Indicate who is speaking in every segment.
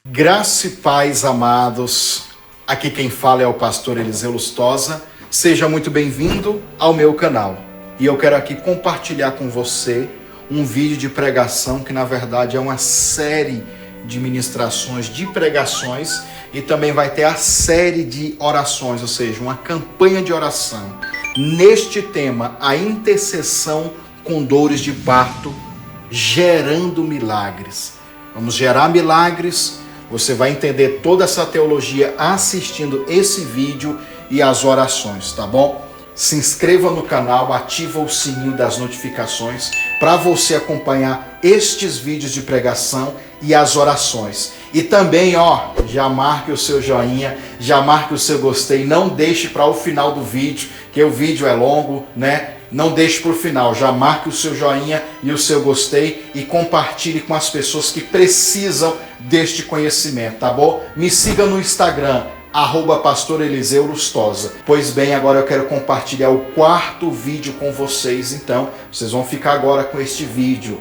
Speaker 1: Graça e paz, amados. Aqui quem fala é o pastor Eliseu Lustosa. Seja muito bem-vindo ao meu canal. E eu quero aqui compartilhar com você um vídeo de pregação que na verdade é uma série de ministrações, de pregações, e também vai ter a série de orações, ou seja, uma campanha de oração. Neste tema, a intercessão com dores de parto, gerando milagres. Vamos gerar milagres. Você vai entender toda essa teologia assistindo esse vídeo e as orações, tá bom? Se inscreva no canal, ativa o sininho das notificações para você acompanhar estes vídeos de pregação e as orações. E também, já marque o seu joinha, já marque o seu gostei, não deixe para o final do vídeo, que o vídeo é longo, né? Não deixe para o final, já marque o seu joinha e o seu gostei e compartilhe com as pessoas que precisam deste conhecimento, tá bom? Me siga no Instagram, @Pastor Eliseu Lustosa. Pois bem, agora eu quero compartilhar o quarto vídeo com vocês, então vocês vão ficar agora com este vídeo.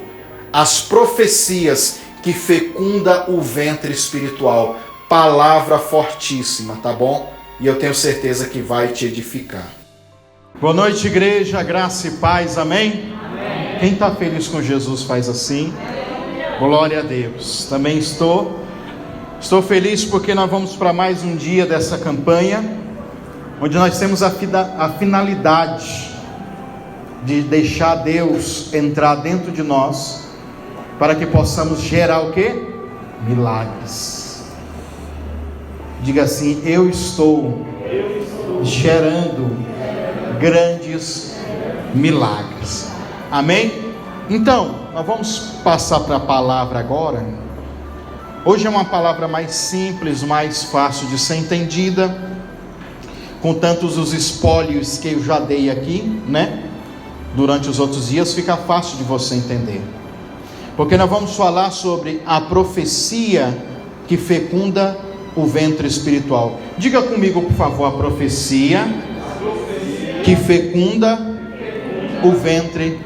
Speaker 1: As profecias que fecunda o ventre espiritual. Palavra fortíssima, tá bom? E eu tenho certeza que vai te edificar. Boa noite, igreja, graça e paz, amém? Amém. Quem está feliz com Jesus faz assim. Amém. Glória a Deus. Também estou feliz porque nós vamos para mais um dia dessa campanha, onde nós temos a finalidade de deixar Deus entrar dentro de nós, para que possamos gerar o quê? Milagres. Diga assim: eu estou gerando grandes milagres. Amém? Então, nós vamos passar para a palavra agora. Hoje é uma palavra mais simples, mais fácil de ser entendida, com tantos os espólios que eu já dei aqui, né? Durante os outros dias fica fácil de você entender. Porque nós vamos falar sobre a profecia que fecunda o ventre espiritual. Diga comigo, por favor, a profecia que fecunda o ventre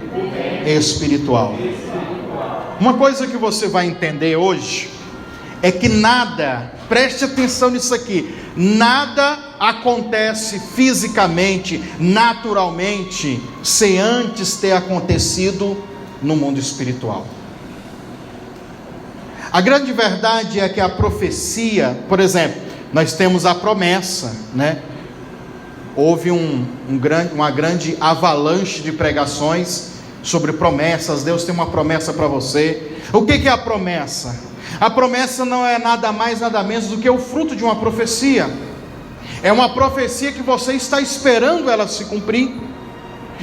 Speaker 1: espiritual. Uma coisa que você vai entender hoje é que nada, preste atenção nisso aqui, nada acontece fisicamente, naturalmente, sem antes ter acontecido no mundo espiritual. A grande verdade é que a profecia, por exemplo, nós temos a promessa, né? Houve uma grande avalanche de pregações sobre promessas. Deus tem uma promessa para você. O que é a promessa? A promessa não é nada mais, nada menos do que o fruto de uma profecia. É uma profecia que você está esperando ela se cumprir.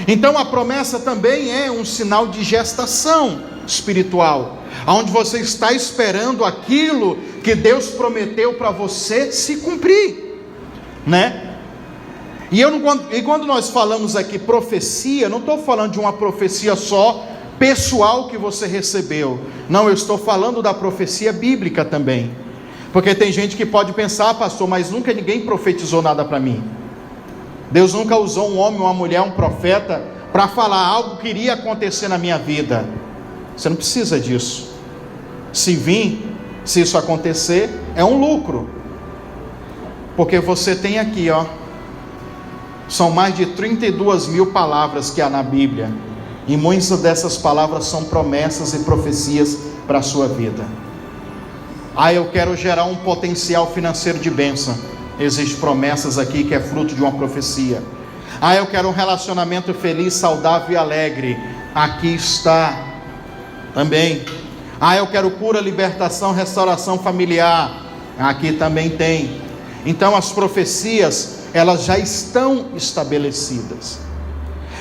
Speaker 1: Então a promessa também é um sinal de gestação espiritual, onde você está esperando aquilo que Deus prometeu para você se cumprir, né? E quando nós falamos aqui profecia, não estou falando de uma profecia só pessoal que você recebeu. Não, eu estou falando da profecia bíblica também. Porque tem gente que pode pensar: pastor, mas nunca ninguém profetizou nada para mim. Deus nunca usou um homem, uma mulher, um profeta para falar algo que iria acontecer na minha vida. Você não precisa disso. Se isso acontecer, é um lucro. Porque você tem aqui, são mais de 32 mil palavras que há na Bíblia, e muitas dessas palavras são promessas e profecias para a sua vida. Eu quero gerar um potencial financeiro de bênção. Existem promessas aqui que é fruto de uma profecia. Eu quero um relacionamento feliz, saudável e alegre. Aqui está também. Eu quero cura, libertação, restauração familiar. Aqui também tem. Então as profecias, elas já estão estabelecidas.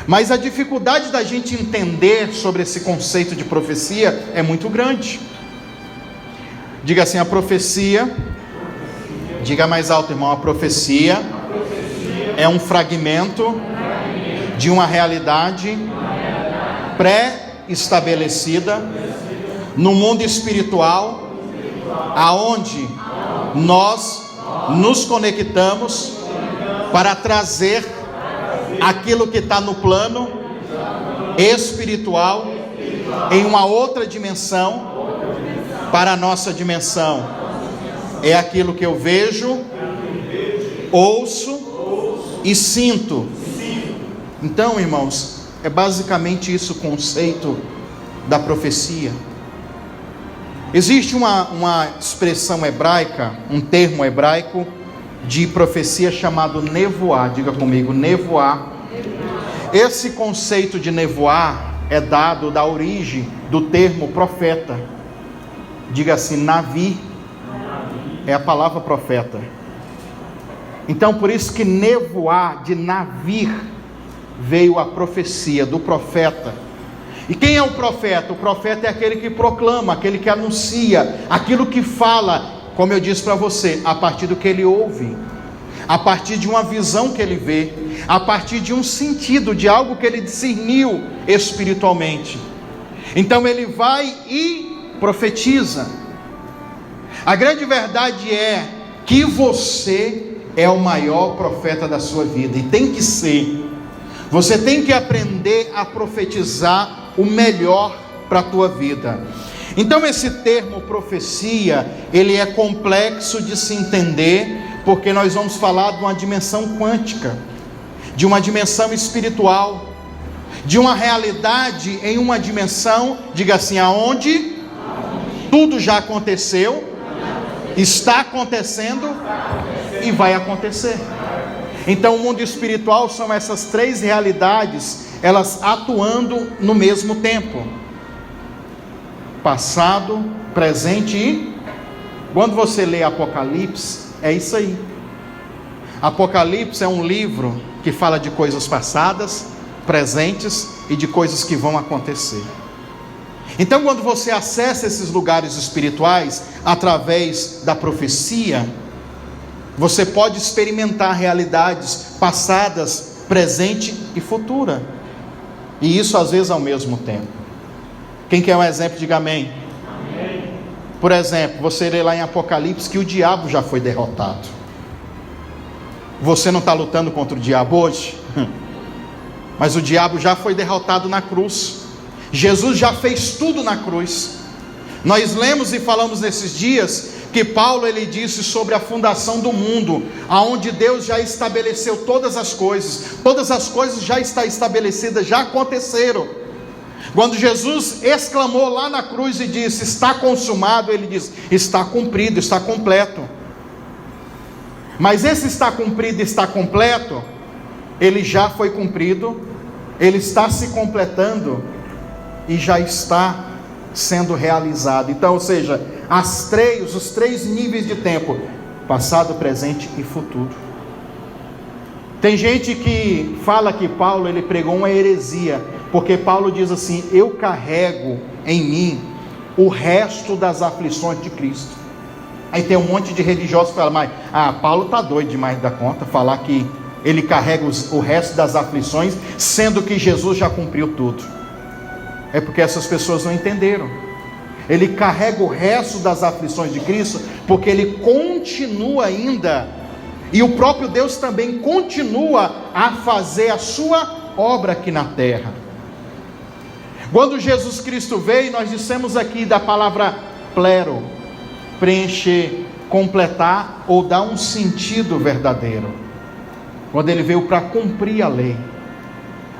Speaker 1: Mas a dificuldade da gente entender sobre esse conceito de profecia é muito grande. Diga assim: a profecia, diga mais alto, irmão, a profecia é um fragmento de uma realidade pré-estabelecida no mundo espiritual, aonde nós nos conectamos para trazer aquilo que está no plano espiritual em uma outra dimensão para a nossa dimensão. é aquilo que eu vejo, ouço e sinto. Então, irmãos, é basicamente isso o conceito da profecia. Existe uma expressão hebraica, um termo hebraico de profecia chamado nevoar. Diga comigo, nevoar. Esse conceito de nevoar é dado da origem do termo profeta. Diga assim, navi é a palavra profeta. Então, por isso que nevoar, de navir, veio a profecia do profeta. E quem é o profeta? O profeta é aquele que proclama, aquele que anuncia, aquilo que fala, como eu disse para você, a partir do que ele ouve, a partir de uma visão que ele vê, a partir de um sentido, de algo que ele discerniu espiritualmente. Então ele vai e profetiza. A grande verdade é que você é o maior profeta da sua vida, e tem que ser. Você tem que aprender a profetizar o melhor para a tua vida. Então esse termo profecia, ele é complexo de se entender, porque nós vamos falar de uma dimensão quântica, de uma dimensão espiritual, de uma realidade em uma dimensão, diga assim, aonde tudo já aconteceu, está acontecendo e vai acontecer. Então o mundo espiritual são essas três realidades, elas atuando no mesmo tempo: passado, presente e... Quando você lê Apocalipse, é isso aí. Apocalipse é um livro que fala de coisas passadas, presentes e de coisas que vão acontecer. Então quando você acessa esses lugares espirituais através da profecia, você pode experimentar realidades passadas, presente e futura. E isso às vezes ao mesmo tempo. Quem quer um exemplo, diga amém. Amém. Por exemplo, você lê lá em Apocalipse que o diabo já foi derrotado. Você não está lutando contra o diabo hoje? Mas o diabo já foi derrotado na cruz. Jesus já fez tudo na cruz. Nós lemos e falamos nesses dias que Paulo ele disse sobre a fundação do mundo, aonde Deus já estabeleceu todas as coisas já está estabelecidas, já aconteceram. Quando Jesus exclamou lá na cruz e disse, está consumado, ele diz, está cumprido, está completo. Mas esse está cumprido, está completo, ele já foi cumprido, ele está se completando e já está sendo realizado. Então, ou seja, os três níveis de tempo: passado, presente e futuro. Tem gente que fala que Paulo ele pregou uma heresia, porque Paulo diz assim: eu carrego em mim o resto das aflições de Cristo. Aí tem um monte de religiosos que falam, mas Paulo está doido demais da conta, falar que ele carrega o resto das aflições, sendo que Jesus já cumpriu tudo. É porque essas pessoas não entenderam. Ele carrega o resto das aflições de Cristo, porque ele continua ainda, e o próprio Deus também continua a fazer a sua obra aqui na terra. Quando Jesus Cristo veio, nós dissemos aqui da palavra plero, preencher, completar ou dar um sentido verdadeiro. Quando ele veio para cumprir a lei.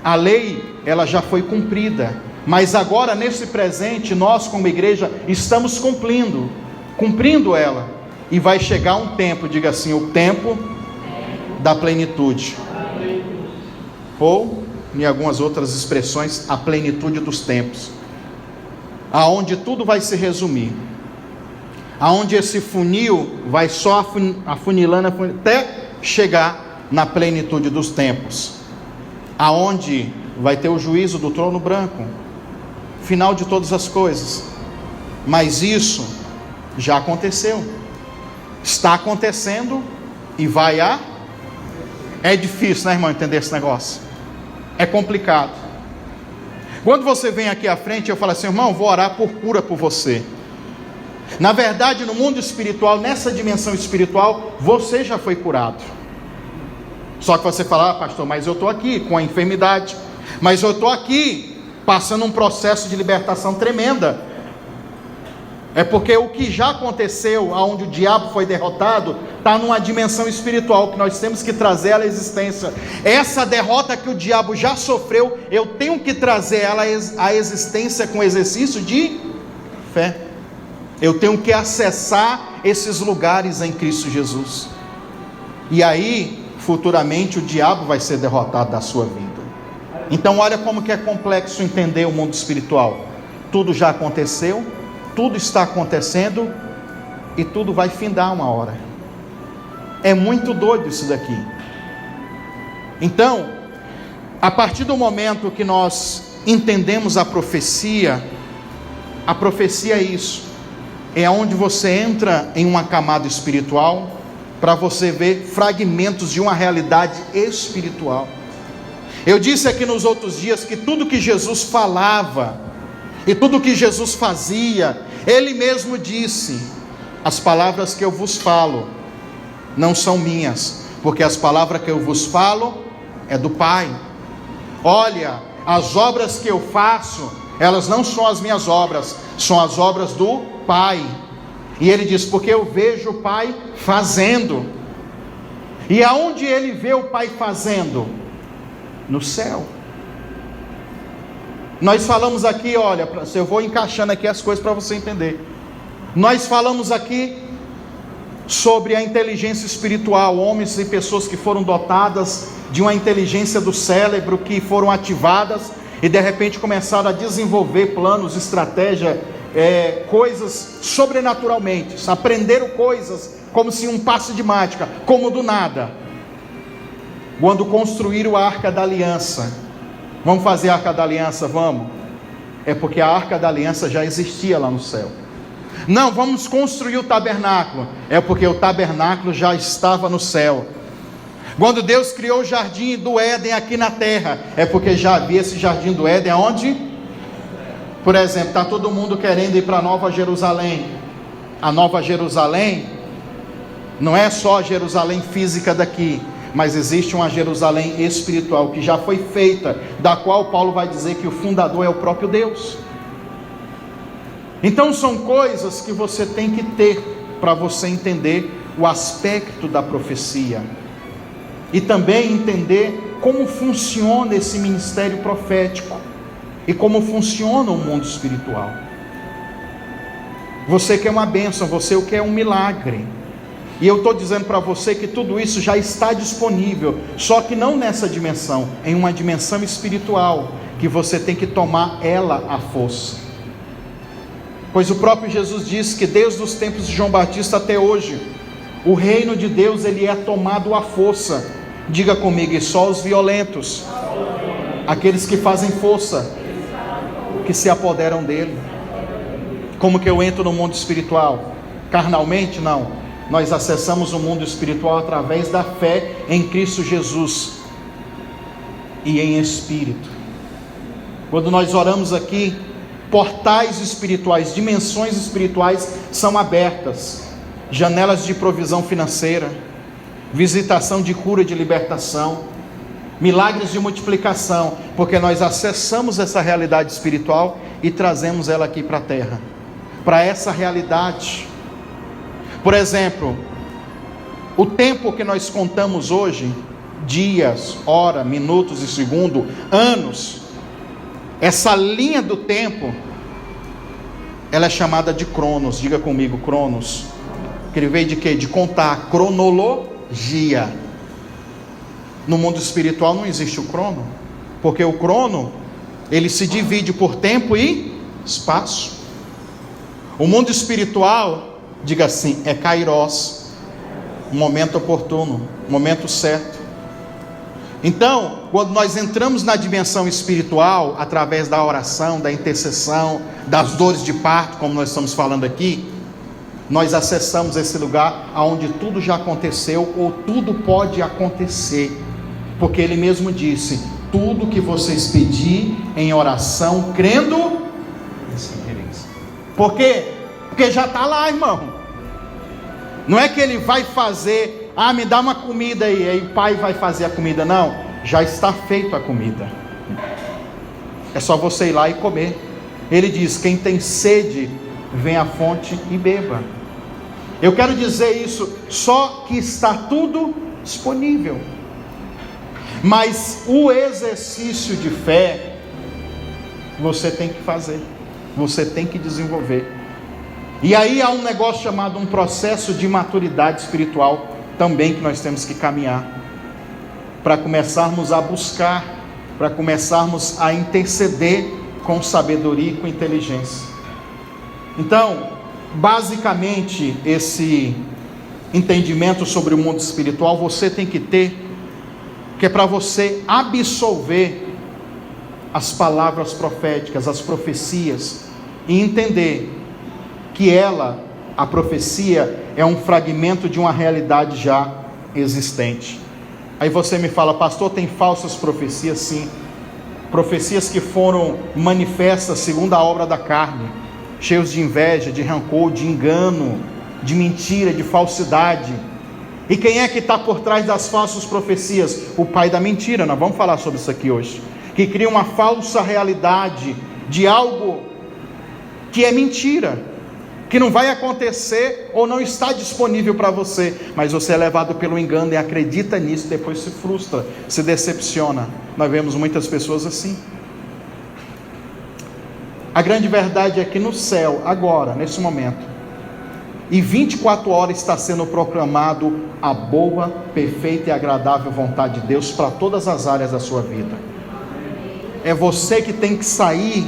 Speaker 1: A lei, ela já foi cumprida, mas agora nesse presente, nós como igreja estamos cumprindo ela, e vai chegar um tempo, diga assim, o tempo da plenitude, ou em algumas outras expressões, a plenitude dos tempos, aonde tudo vai se resumir, aonde esse funil vai só afunilando até chegar na plenitude dos tempos, aonde vai ter o juízo do trono branco, final de todas as coisas. Mas isso já aconteceu, está acontecendo e vai é difícil, né, irmão, entender esse negócio, é complicado. Quando você vem aqui à frente, eu falo assim, irmão, vou orar por cura por você. Na verdade, no mundo espiritual, nessa dimensão espiritual, você já foi curado. Só que você fala, pastor, mas eu estou aqui com a enfermidade, mas eu estou aqui passando um processo de libertação tremenda. É porque o que já aconteceu, aonde o diabo foi derrotado, está numa dimensão espiritual que nós temos que trazer ela à existência. Essa derrota que o diabo já sofreu, eu tenho que trazer ela à existência com exercício de fé. Eu tenho que acessar esses lugares em Cristo Jesus. E aí, futuramente, o diabo vai ser derrotado da sua vida. Então olha como que é complexo entender o mundo espiritual. Tudo já aconteceu, tudo está acontecendo e tudo vai findar uma hora. É muito doido isso daqui. Então, a partir do momento que nós entendemos a profecia é isso. É onde você entra em uma camada espiritual para você ver fragmentos de uma realidade espiritual. Eu disse aqui nos outros dias que tudo que Jesus falava e tudo que Jesus fazia, Ele mesmo disse: as palavras que eu vos falo não são minhas, porque as palavras que eu vos falo é do Pai. Olha, as obras que eu faço, elas não são as minhas obras, são as obras do Pai. E Ele diz: porque eu vejo o Pai fazendo. E aonde Ele vê o Pai fazendo? No céu. Nós falamos aqui, olha, eu vou encaixando aqui as coisas para você entender. Nós falamos aqui sobre a inteligência espiritual, homens e pessoas que foram dotadas de uma inteligência do cérebro, que foram ativadas e de repente começaram a desenvolver planos, estratégia, coisas sobrenaturalmente, aprenderam coisas como se um passe de mágica, como do nada. Quando construíram a Arca da Aliança, vamos fazer a Arca da Aliança, vamos? É porque a Arca da Aliança já existia lá no céu. Não, vamos construir o tabernáculo, é porque o tabernáculo já estava no céu. Quando Deus criou o jardim do Éden aqui na terra, é porque já havia esse jardim do Éden aonde? Por exemplo, está todo mundo querendo ir para a Nova Jerusalém. A Nova Jerusalém não é só a Jerusalém física daqui, mas existe uma Jerusalém espiritual que já foi feita, da qual Paulo vai dizer que o fundador é o próprio Deus. Então são coisas que você tem que ter para você entender o aspecto da profecia e também entender como funciona esse ministério profético e como funciona o mundo espiritual. Você quer uma bênção, você quer um milagre. E eu estou dizendo para você que tudo isso já está disponível, só que não nessa dimensão, em uma dimensão espiritual, que você tem que tomar ela à força. Pois o próprio Jesus disse que desde os tempos de João Batista até hoje, o reino de Deus ele é tomado à força. Diga comigo: e só os violentos, aqueles que fazem força, que se apoderam dele. Como que eu entro no mundo espiritual? Carnalmente? Não. Nós acessamos o mundo espiritual através da fé em Cristo Jesus e em espírito. Quando nós oramos aqui, portais espirituais, dimensões espirituais são abertas, janelas de provisão financeira, visitação de cura e de libertação, milagres de multiplicação, porque nós acessamos essa realidade espiritual e trazemos ela aqui para a terra, para essa realidade. Por exemplo, o tempo que nós contamos hoje, dias, hora, minutos e segundo, anos, essa linha do tempo, ela é chamada de cronos. Diga comigo, cronos. Que ele veio de quê? De contar, cronologia. No mundo espiritual não existe o crono, porque o crono, ele se divide por tempo e espaço. O mundo espiritual, diga assim, é kairos, um momento oportuno, um momento certo. Então, quando nós entramos na dimensão espiritual, através da oração, da intercessão, das dores de parto, como nós estamos falando aqui, nós acessamos esse lugar onde tudo já aconteceu, ou tudo pode acontecer, porque Ele mesmo disse: tudo que vocês pedirem em oração, crendo, recebereis. Por quê? Porque já está lá, irmão. Não é que Ele vai fazer, me dá uma comida aí o Pai vai fazer a comida. Não, já está feita a comida, é só você ir lá e comer. Ele diz: quem tem sede, venha à fonte e beba. Eu quero dizer isso, só que está tudo disponível. Mas o exercício de fé, você tem que fazer, você tem que desenvolver. E aí há um negócio chamado um processo de maturidade espiritual também que nós temos que caminhar, para começarmos a buscar, para começarmos a interceder com sabedoria e com inteligência. Então, basicamente, esse entendimento sobre o mundo espiritual você tem que ter, que é para você absolver as palavras proféticas, as profecias, e entender que a profecia, é um fragmento de uma realidade já existente. Aí você me fala, pastor, tem falsas profecias? Sim, profecias que foram manifestas segundo a obra da carne, cheios de inveja, de rancor, de engano, de mentira, de falsidade. E quem é que está por trás das falsas profecias? O pai da mentira. Nós vamos falar sobre isso aqui hoje, que cria uma falsa realidade de algo que é mentira, que não vai acontecer ou não está disponível para você, mas você é levado pelo engano e acredita nisso, depois se frustra, se decepciona. Nós vemos muitas pessoas assim. A grande verdade é que no céu, agora, nesse momento, e 24 horas está sendo proclamado a boa, perfeita e agradável vontade de Deus para todas as áreas da sua vida. É você que tem que sair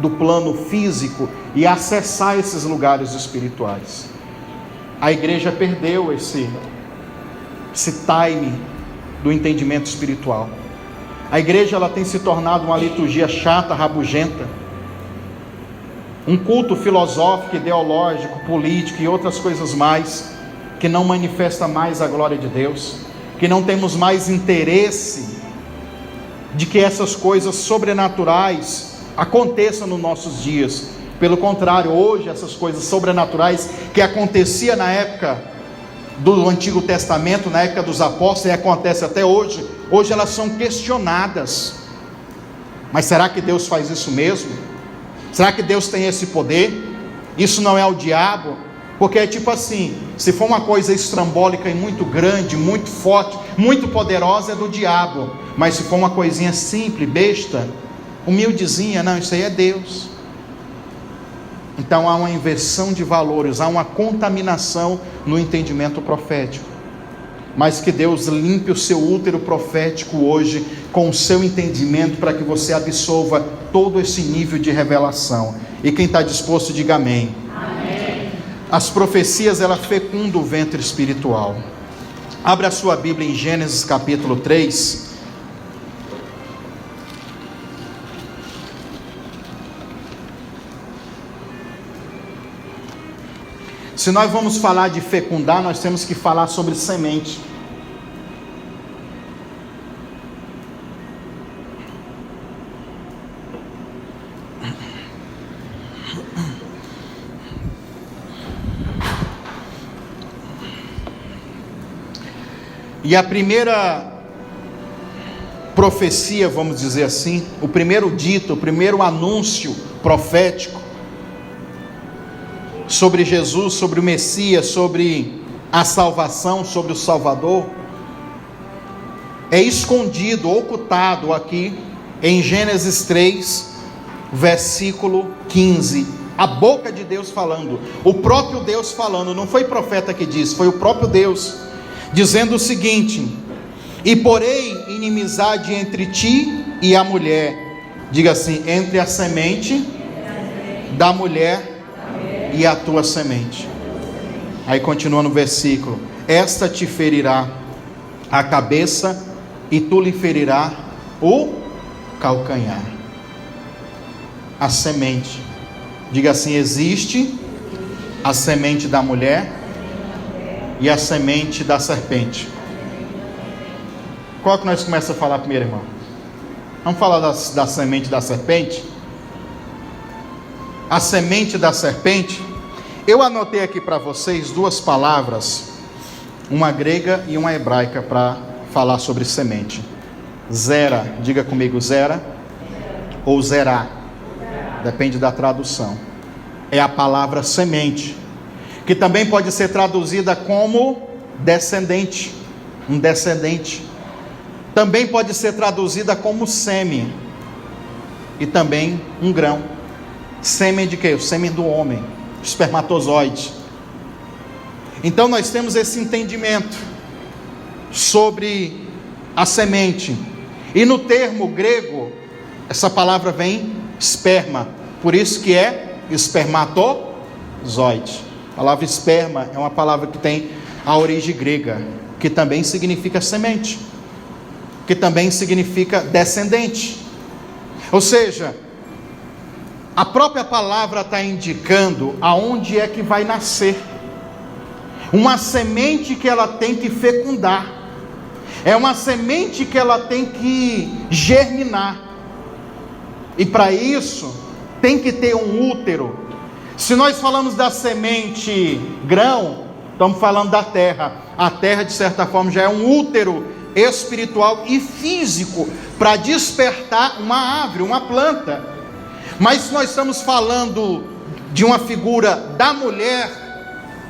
Speaker 1: do plano físico e acessar esses lugares espirituais. A igreja perdeu esse time do entendimento espiritual. A igreja ela tem se tornado uma liturgia chata, rabugenta, um culto filosófico, ideológico, político e outras coisas mais, que não manifesta mais a glória de Deus, que não temos mais interesse de que essas coisas sobrenaturais aconteçam nos nossos dias. Pelo contrário, hoje essas coisas sobrenaturais que acontecia na época do Antigo Testamento, na época dos apóstolos, e acontece até hoje, hoje elas são questionadas. Mas será que Deus faz isso mesmo? Será que Deus tem esse poder? Isso não é o diabo? Porque é tipo assim, se for uma coisa estrambólica e muito grande, muito forte, muito poderosa, é do diabo. Mas se for uma coisinha simples, besta, humildezinha, não, isso aí é Deus. Então há uma inversão de valores, há uma contaminação no entendimento profético. Mas que Deus limpe o seu útero profético hoje com o seu entendimento, para que você absorva todo esse nível de revelação. E quem está disposto, diga amém. Amém. As profecias, ela fecundam o ventre espiritual. Abra a sua Bíblia em Gênesis capítulo 3. Se nós vamos falar de fecundar, nós temos que falar sobre semente. E a primeira profecia, vamos dizer assim, o primeiro dito, o primeiro anúncio profético sobre Jesus, sobre o Messias, sobre a salvação, sobre o Salvador, é escondido, ocultado aqui em Gênesis 3, versículo 15. A boca de Deus falando, o próprio Deus falando, não foi profeta que disse, foi o próprio Deus, dizendo o seguinte: e porei inimizade entre ti e a mulher, diga assim, entre a semente da mulher e a tua semente. Aí continua no versículo: esta te ferirá a cabeça e tu lhe ferirá o calcanhar. A semente, diga assim, existe a semente da mulher e a semente da serpente. Qual que nós começamos a falar primeiro, irmão? Vamos falar da semente da serpente? A semente da serpente. Eu anotei aqui para vocês duas palavras, uma grega e uma hebraica, para falar sobre semente. Zera, diga comigo, zera ou zerá, depende da tradução. é a palavra semente, que também pode ser traduzida como descendente, um descendente. Também pode ser traduzida como sêmen, e também um grão. Sêmen de quê? O sêmen do homem, espermatozoide. Então nós temos esse entendimento sobre a semente. E no termo grego, essa palavra vem esperma, por isso que é espermatozoide. A palavra esperma é uma palavra que tem a origem grega, que também significa semente, que também significa descendente. Ou seja, a própria palavra está indicando aonde é que vai nascer. Uma semente que ela tem que fecundar. É uma semente que ela tem que germinar. E para isso, tem que ter um útero. Se nós falamos da semente grão, estamos falando da terra. A terra, de certa forma, já é um útero espiritual e físico para despertar uma árvore, uma planta. Mas se nós estamos falando de uma figura da mulher,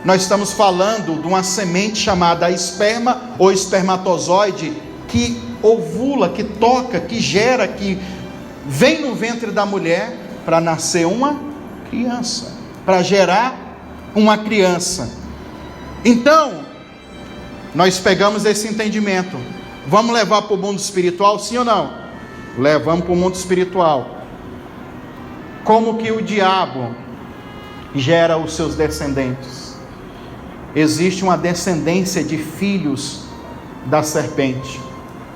Speaker 1: nós estamos falando de uma semente chamada esperma ou espermatozoide, que ovula, que toca, que gera, que vem no ventre da mulher para nascer uma criança, para gerar uma criança. Então, nós pegamos esse entendimento. Vamos levar para o mundo espiritual, sim ou não? Levamos para o mundo espiritual. Como que o diabo gera os seus descendentes? Existe uma descendência de filhos da serpente.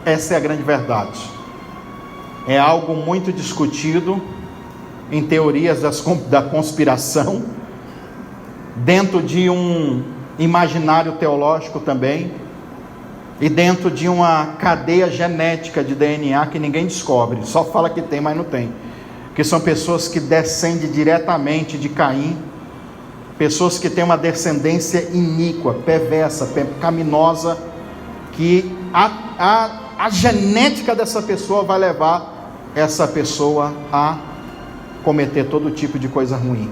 Speaker 1: Essa é a grande verdade. É algo muito discutido em teorias da conspiração, dentro de um imaginário teológico também, e dentro de uma cadeia genética de DNA que ninguém descobre, só fala que tem, mas não tem, que são pessoas que descendem diretamente de Caim, pessoas que têm uma descendência iníqua, perversa, pecaminosa, que a genética dessa pessoa vai levar essa pessoa a cometer todo tipo de coisa ruim,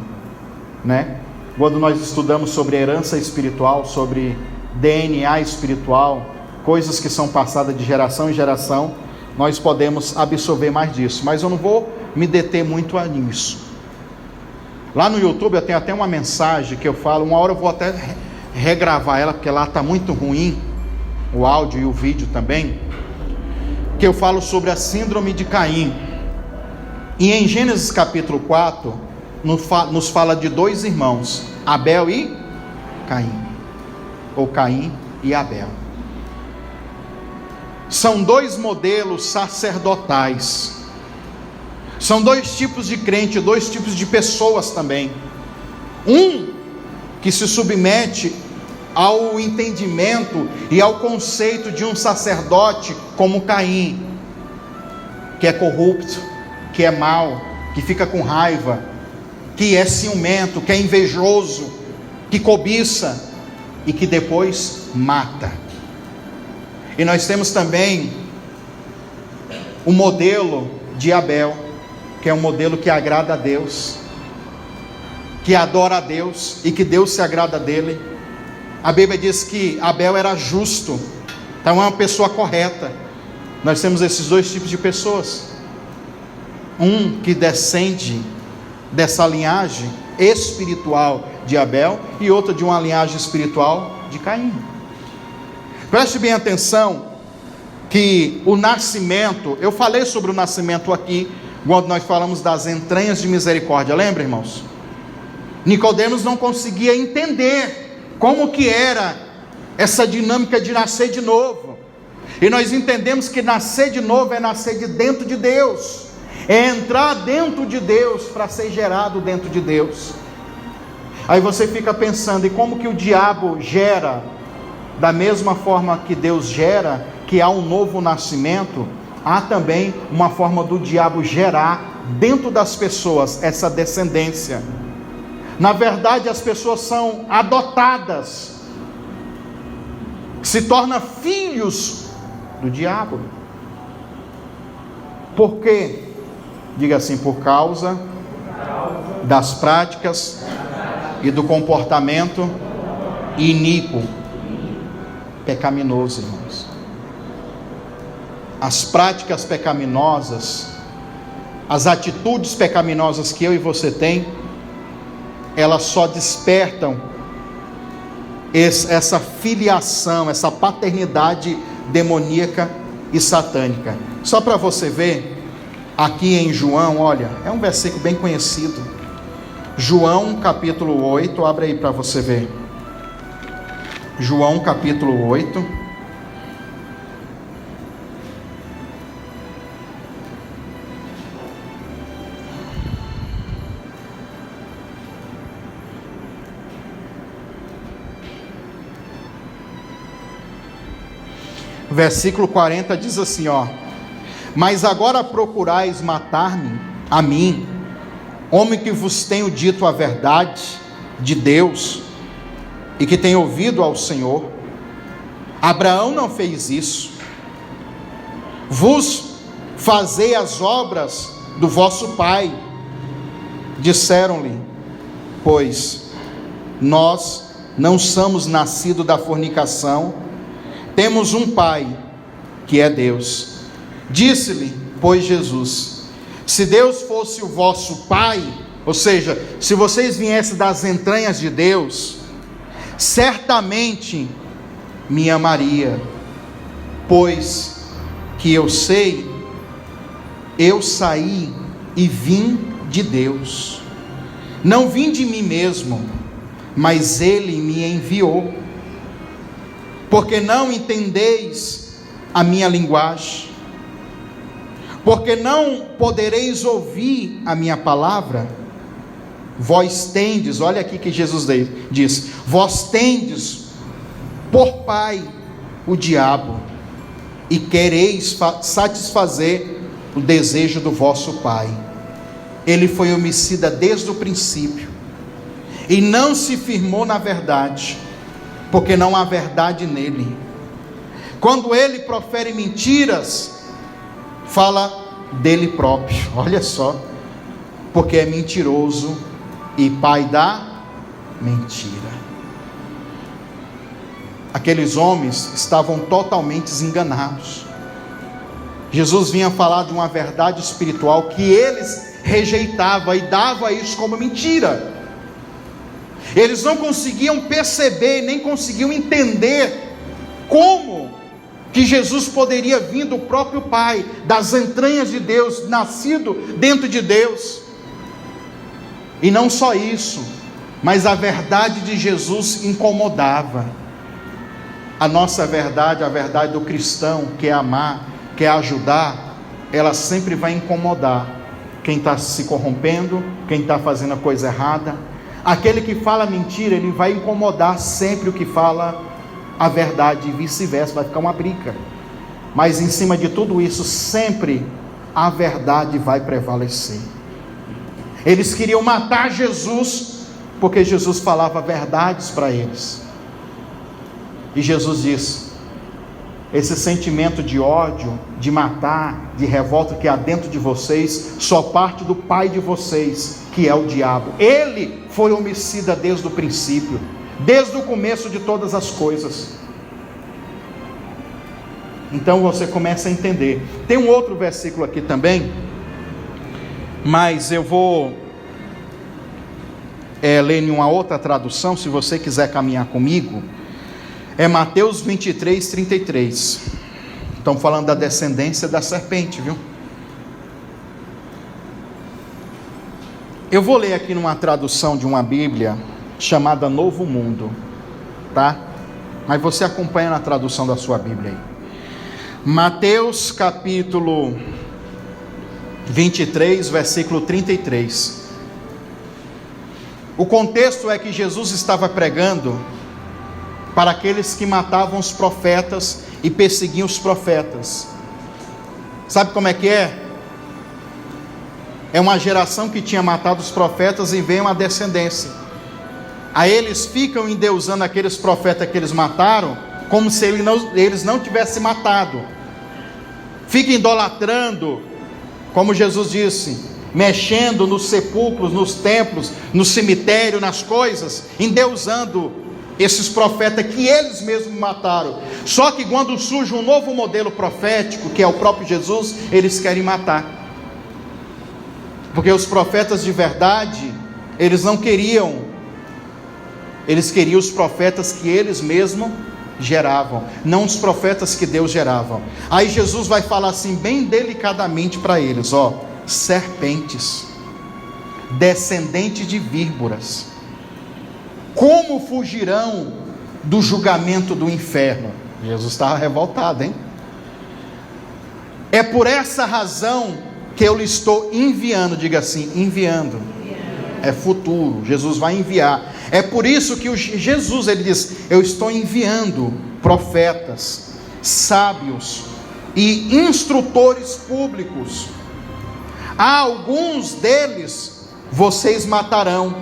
Speaker 1: né? Quando nós estudamos sobre herança espiritual, sobre DNA espiritual, coisas que são passadas de geração em geração, nós podemos absorver mais disso, mas eu não vou me deter muito nisso. Lá no YouTube eu tenho até uma mensagem que eu falo, uma hora eu vou até regravar ela, porque lá está muito ruim, o áudio e o vídeo também, que eu falo sobre a síndrome de Caim. E em Gênesis capítulo 4, nos fala de dois irmãos, Abel e Caim, ou Caim e Abel. São dois modelos sacerdotais. São dois tipos de crente, dois tipos de pessoas também. Um que se submete ao entendimento e ao conceito de um sacerdote como Caim, que é corrupto, que é mau, que fica com raiva, que é ciumento, que é invejoso, que cobiça e que depois mata. E nós temos também o modelo de Abel, que é um modelo que agrada a Deus, que adora a Deus e que Deus se agrada dele. A Bíblia diz que Abel era justo, então é uma pessoa correta. Nós temos esses dois tipos de pessoas. Um que descende dessa linhagem espiritual de Abel e outro de uma linhagem espiritual de Caim. Preste bem atenção que o nascimento, eu falei sobre o nascimento aqui, quando nós falamos das entranhas de misericórdia, lembra, irmãos? Nicodemos não conseguia entender como que era essa dinâmica de nascer de novo, e nós entendemos que nascer de novo é nascer de dentro de Deus, é entrar dentro de Deus para ser gerado dentro de Deus. Aí você fica pensando, e como que o diabo gera? Da mesma forma que Deus gera, que há um novo nascimento, há também uma forma do diabo gerar dentro das pessoas essa descendência. Na verdade, as pessoas são adotadas, se tornam filhos do diabo. Por quê? Diga assim, por causa das práticas e do comportamento iníquo, pecaminoso, irmãos. As práticas pecaminosas, as atitudes pecaminosas que eu e você tem, elas só despertam essa filiação, essa paternidade demoníaca e satânica. Só para você ver, aqui em João, olha, é um versículo bem conhecido. João capítulo 8, abre aí para você ver. João capítulo 8. Versículo 40 diz assim, ó: mas agora procurais matar-me, a mim, homem que vos tenho dito a verdade de Deus, e que tenho ouvido ao Senhor. Abraão não fez isso. Vos fazei as obras do vosso pai. Disseram-lhe, pois nós não somos nascidos da fornicação, temos um pai, que é Deus. Disse-lhe, pois, Jesus: se Deus fosse o vosso pai, ou seja, se vocês viessem das entranhas de Deus, certamente me amaria, pois que eu sei, eu saí e vim de Deus. Não vim de mim mesmo, mas Ele me enviou. Porque não entendeis a minha linguagem, porque não podereis ouvir a minha palavra. Vós tendes, olha aqui que Jesus diz: vós tendes por pai o diabo, e quereis satisfazer o desejo do vosso pai. Ele foi homicida desde o princípio, e não se firmou na verdade, porque não há verdade nele. Quando ele profere mentiras, fala dele próprio, olha só, porque é mentiroso e pai da mentira. Aqueles homens estavam totalmente enganados. Jesus vinha falar de uma verdade espiritual que eles rejeitavam e dava isso como mentira. Eles não conseguiam perceber, nem conseguiam entender como que Jesus poderia vir do próprio Pai, das entranhas de Deus, nascido dentro de Deus. E não só isso, mas a verdade de Jesus incomodava. A nossa verdade, a verdade do cristão, que é amar, que é ajudar, ela sempre vai incomodar quem está se corrompendo, quem está fazendo a coisa errada. Aquele que fala mentira, ele vai incomodar sempre o que fala a verdade, e vice-versa, vai ficar uma briga. Mas em cima de tudo isso, sempre a verdade vai prevalecer. Eles queriam matar Jesus, porque Jesus falava verdades para eles. E Jesus disse: esse sentimento de ódio, de matar, de revolta que há dentro de vocês, só parte do pai de vocês, que é o diabo. Ele foi homicida desde o princípio, desde o começo de todas as coisas. Então você começa a entender. Tem um outro versículo aqui também, mas eu vou ler em uma outra tradução, se você quiser caminhar comigo. É Mateus 23, 33. Estão falando da descendência da serpente, viu? Eu vou ler aqui numa tradução de uma Bíblia chamada Novo Mundo, tá? Mas você acompanha na tradução da sua Bíblia aí. Mateus capítulo 23, versículo 33. O contexto é que Jesus estava pregando para aqueles que matavam os profetas e perseguiam os profetas. Sabe como é que é? É uma geração que tinha matado os profetas e vem uma descendência. Aí eles ficam endeusando aqueles profetas que eles mataram, como se eles não tivessem matado. Fica idolatrando, como Jesus disse: mexendo nos sepulcros, nos templos, no cemitério, nas coisas, endeusando esses profetas que eles mesmos mataram. Só que quando surge um novo modelo profético, que é o próprio Jesus, eles querem matar. Porque os profetas de verdade, eles não queriam, eles queriam os profetas que eles mesmos geravam, não os profetas que Deus gerava. Aí Jesus vai falar assim, bem delicadamente para eles, serpentes, descendentes de víboras, como fugirão do julgamento do inferno? Jesus estava revoltado, hein? É por essa razão que eu lhe estou enviando, diga assim, enviando. É futuro, Jesus vai enviar. É por isso que Jesus, ele diz, eu estou enviando profetas, sábios e instrutores públicos. A alguns deles vocês matarão,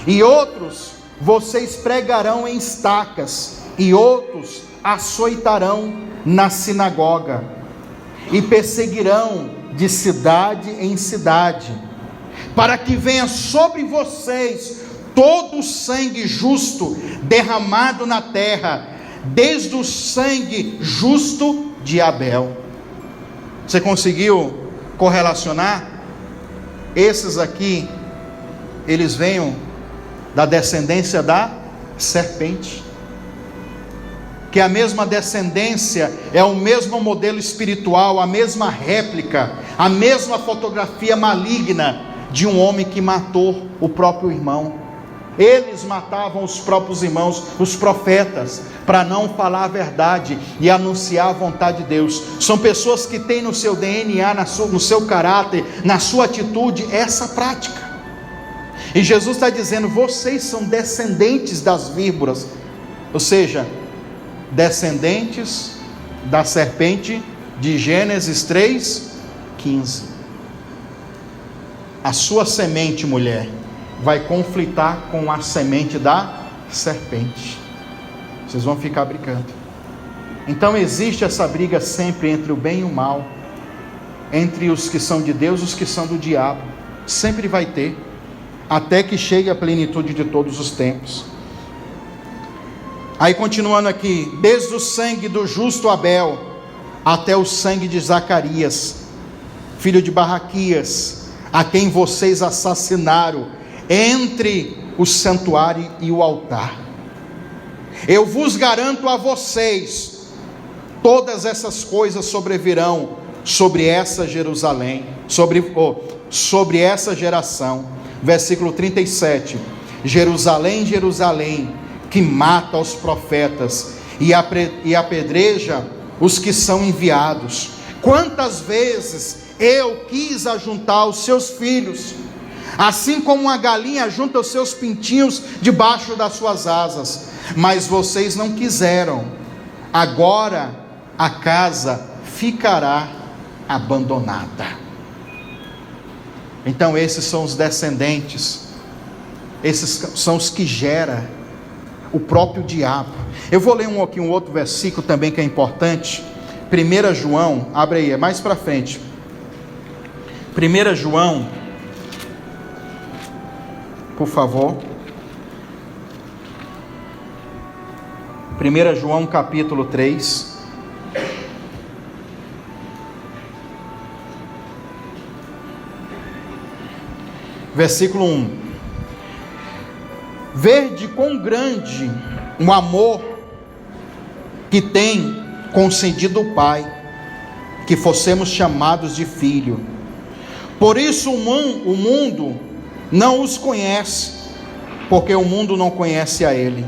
Speaker 1: e outros vocês pregarão em estacas, e outros açoitarão na sinagoga, e perseguirão de cidade em cidade, para que venha sobre vocês todo o sangue justo derramado na terra, desde o sangue justo de Abel. Você conseguiu correlacionar? Esses aqui, eles vêm da descendência da serpente, que a mesma descendência é o mesmo modelo espiritual, a mesma réplica, a mesma fotografia maligna de um homem que matou o próprio irmão. Eles matavam os próprios irmãos, os profetas, para não falar a verdade e anunciar a vontade de Deus. São pessoas que têm no seu DNA, no seu caráter, na sua atitude, essa prática. E Jesus está dizendo, vocês são descendentes das víboras, ou seja, descendentes da serpente de Gênesis 3:15. A sua semente, mulher, vai conflitar com a semente da serpente. Vocês vão ficar brigando. Então existe essa briga sempre entre o bem e o mal, entre os que são de Deus e os que são do diabo. Sempre vai ter, até que chegue a plenitude de todos os tempos. Aí continuando aqui, desde o sangue do justo Abel, até o sangue de Zacarias, filho de Baraquias, a quem vocês assassinaram, entre o santuário e o altar. Eu vos garanto a vocês, todas essas coisas sobrevirão sobre essa Jerusalém, sobre essa geração. Versículo 37, Jerusalém, Jerusalém, que mata os profetas e apedreja os que são enviados. Quantas vezes eu quis ajuntar os seus filhos, assim como uma galinha ajunta os seus pintinhos debaixo das suas asas, mas vocês não quiseram. Agora a casa ficará abandonada. Então esses são os descendentes, esses são os que gera o próprio diabo. Eu vou ler um outro versículo também que é importante. 1 João, abre aí, é mais para frente. 1 João, por favor. 1 João capítulo 3. Versículo 1. Vede quão grande o amor que tem concedido o Pai, que fossemos chamados de filho. Por isso o mundo não os conhece, porque o mundo não conhece a Ele.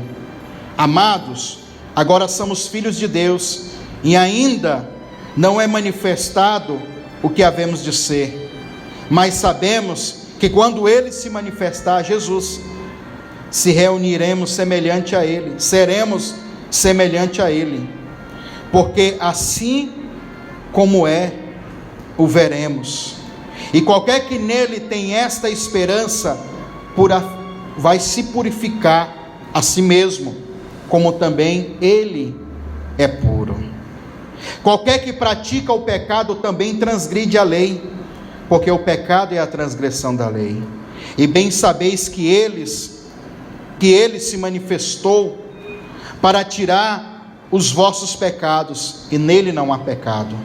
Speaker 1: Amados, agora somos filhos de Deus, e ainda não é manifestado o que havemos de ser, mas sabemos que quando Ele se manifestar, Jesus, se reuniremos semelhante a Ele, seremos semelhante a Ele, porque assim como é, o veremos. E qualquer que nele tem esta esperança, vai se purificar a si mesmo, como também Ele é puro. Qualquer que pratica o pecado também transgride a lei, porque o pecado é a transgressão da lei. E bem sabeis que ele se manifestou para tirar os vossos pecados, e nele não há pecado.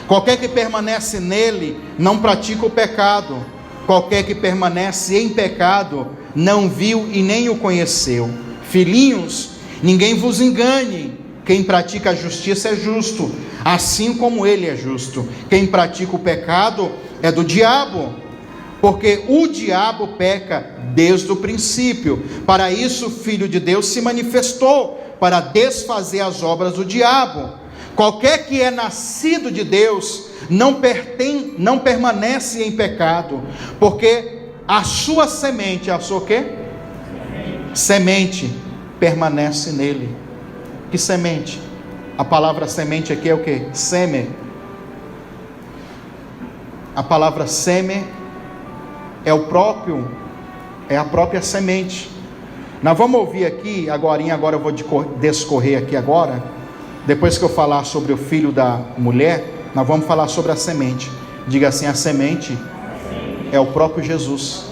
Speaker 1: Qualquer que permanece nele não pratica o pecado. Qualquer que permanece em pecado não viu e nem o conheceu. Filhinhos, ninguém vos engane. Quem pratica a justiça é justo, assim como ele é justo. Quem pratica o pecado é do diabo, porque o diabo peca desde o princípio. Para isso o Filho de Deus se manifestou, para desfazer as obras do diabo. Qualquer que é nascido de Deus não permanece em pecado, porque a sua semente, a sua o quê? Semente permanece nele. Que semente? A palavra semente aqui é o quê? Seme. A palavra seme é a própria semente. Nós vamos ouvir aqui agora eu vou discorrer aqui agora. Depois que eu falar sobre o filho da mulher, nós vamos falar sobre a semente. Diga assim: a semente é o próprio Jesus,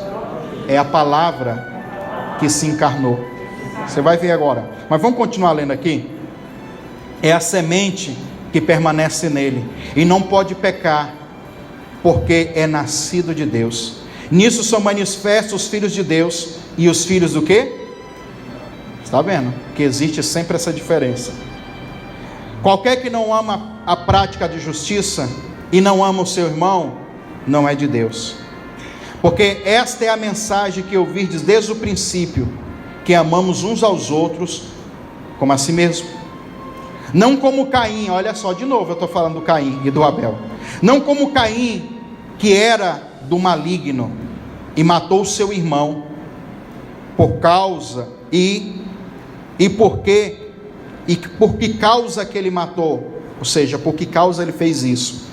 Speaker 1: é a palavra que se encarnou. Você vai ver agora, mas vamos continuar lendo aqui. É a semente que permanece nele e não pode pecar, porque é nascido de Deus. Nisso são manifestos os filhos de Deus e os filhos do quê? Está vendo? Que existe sempre essa diferença. Qualquer que não ama a prática de justiça e não ama o seu irmão, não é de Deus. Porque esta é a mensagem que ouvirdes desde o princípio, que amamos uns aos outros como a si mesmo. Não como Caim, olha só, de novo eu estou falando do Caim e do Abel. Não como Caim, que era do maligno e matou o seu irmão, por que causa que ele matou? Ou seja, por que causa ele fez isso?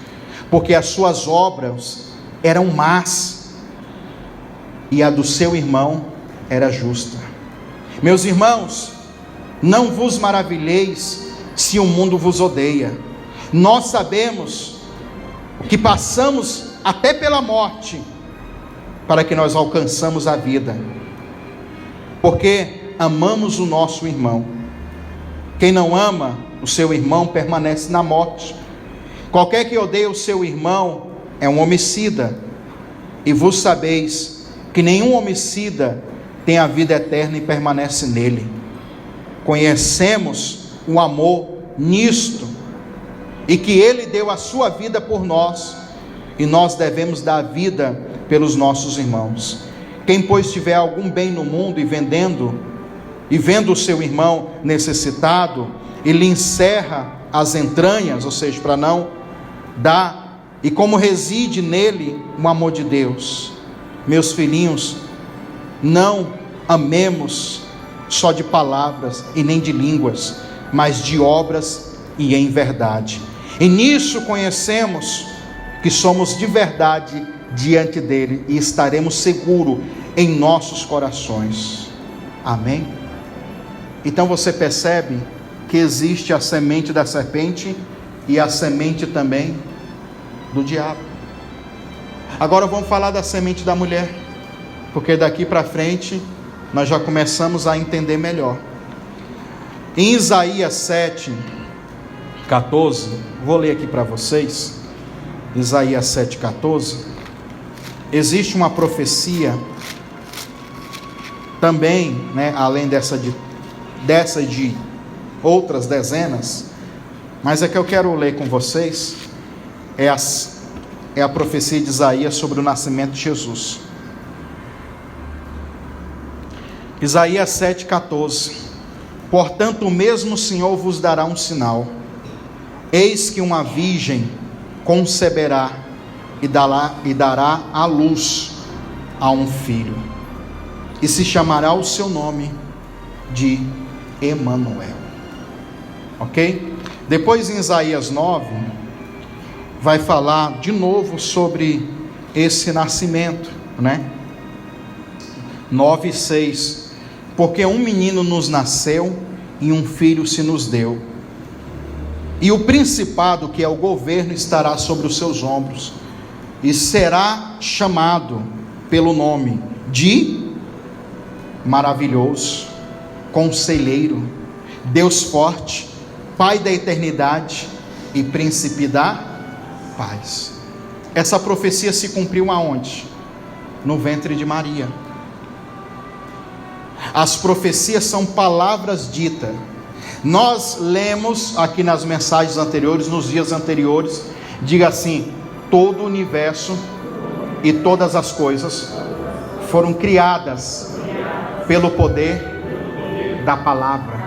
Speaker 1: Porque as suas obras eram más e a do seu irmão era justa. Meus irmãos, não vos maravilheis se o mundo vos odeia. Nós sabemos que passamos até pela morte para que nós alcançamos a vida, porque amamos o nosso irmão. Quem não ama o seu irmão permanece na morte. Qualquer que odeia o seu irmão é um homicida, e vos sabeis que nenhum homicida tem a vida eterna e permanece nele. Conhecemos o amor nisto, e que ele deu a sua vida por nós, e nós devemos dar vida pelos nossos irmãos. Quem pois tiver algum bem no mundo e vendo o seu irmão necessitado, e lhe encerra as entranhas, ou seja, para não dar, e como reside nele o amor de Deus, meus filhinhos, não amemos só de palavras e nem de línguas, mas de obras e em verdade. E nisso conhecemos que somos de verdade diante dele, e estaremos seguros em nossos corações. Amém? Então você percebe que existe a semente da serpente e a semente também do diabo. Agora vamos falar da semente da mulher, porque daqui para frente nós já começamos a entender melhor. Em Isaías 7:14, vou ler aqui para vocês. Isaías 7:14, existe uma profecia também, né, além dessa de outras dezenas, mas é que eu quero ler com vocês, é a profecia de Isaías sobre o nascimento de Jesus. Isaías 7:14, portanto o mesmo Senhor vos dará um sinal, eis que uma virgem conceberá e dará à luz a um filho, e se chamará o seu nome de Emanuel. Ok? Depois em Isaías 9 vai falar de novo sobre esse nascimento, né? 9:6, porque um menino nos nasceu e um filho se nos deu, e o principado, que é o governo, estará sobre os seus ombros, e será chamado pelo nome de Maravilhoso, Conselheiro, Deus Forte, Pai da Eternidade e Príncipe da Paz. Essa profecia se cumpriu aonde? No ventre de Maria. As profecias são palavras ditas. Nós lemos aqui nas mensagens anteriores, nos dias anteriores, diga assim: todo o universo e todas as coisas foram criadas pelo poder da palavra.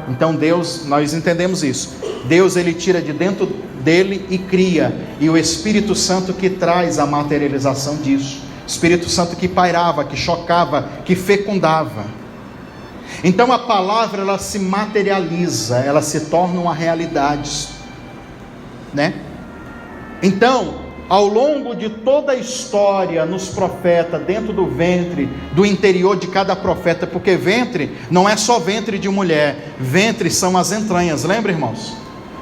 Speaker 1: Então Deus, nós entendemos isso. Deus, ele tira de dentro dele e cria, e o Espírito Santo que traz a materialização disso. Espírito Santo que pairava, que chocava, que fecundava. Então a palavra, ela se materializa, ela se torna uma realidade, né? Então, ao longo de toda a história, nos profetas, dentro do ventre, do interior de cada profeta, porque ventre não é só ventre de mulher, ventre são as entranhas, lembra, irmãos?